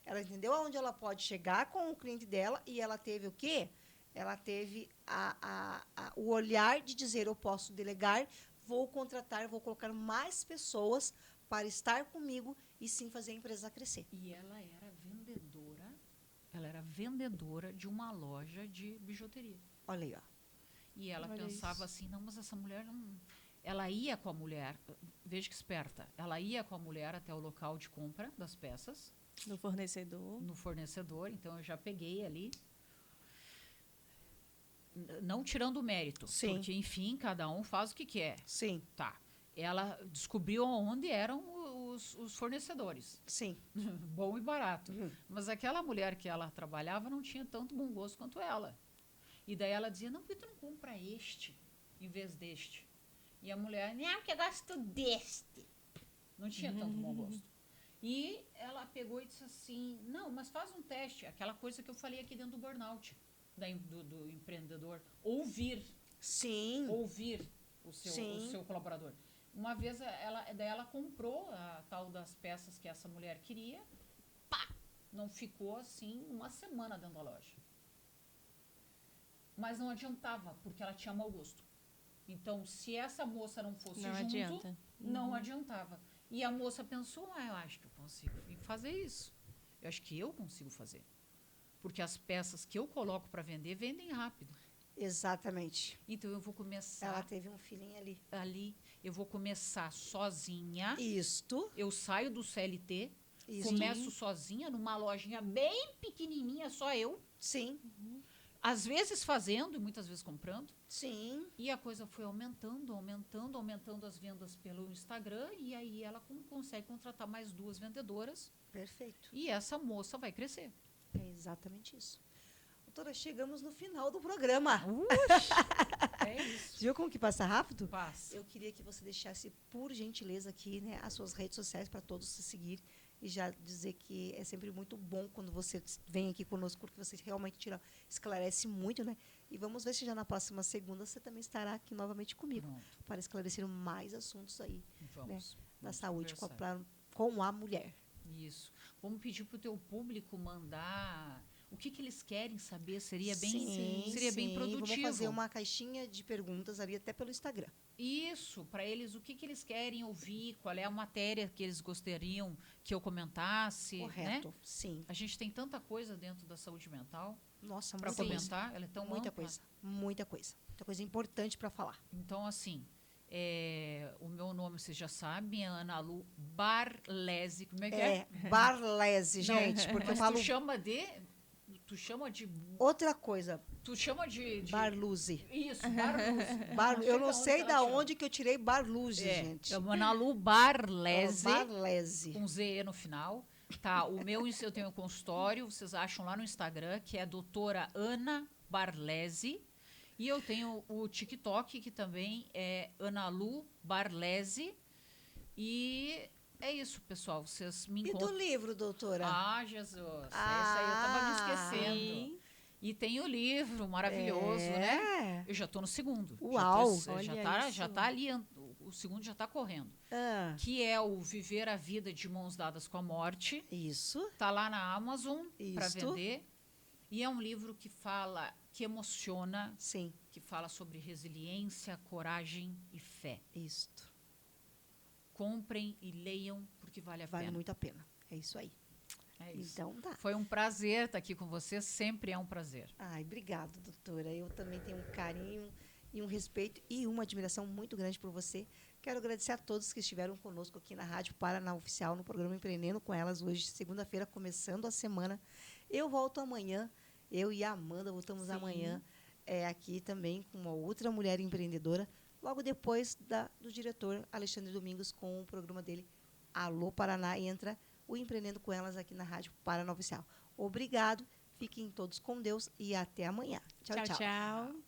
ela entendeu aonde ela pode chegar com o cliente dela, e ela teve o quê? Ela teve o olhar de dizer, eu posso delegar, vou contratar, vou colocar mais pessoas para estar comigo e sim fazer a empresa crescer. E ela era vendedora de uma loja de bijuteria. Olha aí, ó. E ela pensava assim, não, mas essa mulher não... Ela ia com a mulher, veja que esperta, ela ia com a mulher até o local de compra das peças. No fornecedor. No fornecedor, então eu já peguei ali. Não tirando o mérito, Sim. porque, enfim, cada um faz o que quer. Sim. Tá. ela descobriu onde eram os fornecedores. Sim. Bom e barato. Mas aquela mulher que ela trabalhava não tinha tanto bom gosto quanto ela. E daí ela dizia, não, por que tu não compra este em vez deste? E a mulher, não, porque eu gosto deste. Não tinha tanto bom gosto. E ela pegou e disse assim, não, mas faz um teste. Aquela coisa que eu falei aqui dentro do burnout, do empreendedor. Ouvir Sim. o seu colaborador. Uma vez daí ela comprou a tal das peças que essa mulher queria, pá, não ficou assim uma semana dentro da loja. Mas não adiantava, porque ela tinha mau gosto. Então, se essa moça não fosse junto, não adiantava. E a moça pensou, eu acho que eu consigo fazer isso. Eu acho que eu consigo fazer. Porque as peças que eu coloco para vender, vendem rápido. Exatamente. Então, eu vou começar... Ela teve um filhinho ali. Eu vou começar sozinha. Isto. Eu saio do CLT, Isto. começo sozinha numa lojinha bem pequenininha, só eu. Sim. Às vezes fazendo e muitas vezes comprando. Sim. E a coisa foi aumentando as vendas pelo Instagram. E aí ela consegue contratar mais 2 vendedoras. Perfeito. E essa moça vai crescer. É exatamente isso. Doutora, chegamos no final do programa. É isso. Viu como que passa rápido? Passa. Eu queria que você deixasse, por gentileza, aqui, né, as suas redes sociais para todos se seguir e já dizer que é sempre muito bom quando você vem aqui conosco, porque você realmente esclarece muito, né? E vamos ver se já na próxima segunda você também estará aqui novamente comigo. Pronto. Para esclarecer mais assuntos aí, Vamos. da Vamos saúde conversar. com a mulher. Isso. Vamos pedir para o teu público mandar o que eles querem saber. Seria bem produtivo. Vamos fazer uma caixinha de perguntas ali até pelo Instagram. Isso, para eles, o que eles querem ouvir, qual é a matéria que eles gostariam que eu comentasse. Correto, né? sim. A gente tem tanta coisa dentro da saúde mental Nossa, para muita comentar. coisa. Ela é tão Muita ampla. coisa. Muita coisa. Muita coisa importante para falar. Então, assim, o meu nome, vocês já sabem, é Ana Lu Barlese. Como é que é? Barlese, gente. Porque eu Mas falo tu chama de... outra coisa. Tu chama de... Barluze. Isso, Barluze. Eu não sei da onde que eu tirei Barluze, gente. É Ana Lu Barlese. Barlese. Com Z no final. Tá, eu tenho um consultório, vocês acham lá no Instagram, que é doutora Ana Barlese. E eu tenho o TikTok, que também é Ana Lu Barlese. E é isso, pessoal. Vocês me E encontram. do livro, doutora? Ah, Jesus. Esse aí eu tava me esquecendo. Sim. E tem o livro maravilhoso, né? Eu já estou no segundo. Uau! Já tá ali, o segundo já está correndo. Que é o Viver a Vida de Mãos Dadas com a Morte. Isso. Está lá na Amazon para vender. E é um livro que emociona, sim, que fala sobre resiliência, coragem e fé. Isto. Comprem e leiam, porque vale a pena. Vale muito a pena. É isso aí. É isso. Então tá. Foi um prazer estar aqui com você, sempre é um prazer. Ai, obrigada, doutora. Eu também tenho um carinho e um respeito e uma admiração muito grande por você. Quero agradecer a todos que estiveram conosco aqui na Rádio Paraná Oficial, no programa Empreendendo com Elas, hoje, segunda-feira, começando a semana. Eu volto amanhã, eu e a Amanda voltamos amanhã aqui também com uma outra mulher empreendedora, logo depois do diretor Alexandre Domingos com o programa dele, Alô Paraná, entra o Empreendendo com Elas aqui na Rádio Paraná Oficial. Obrigado, fiquem todos com Deus e até amanhã. Tchau, tchau. Tchau.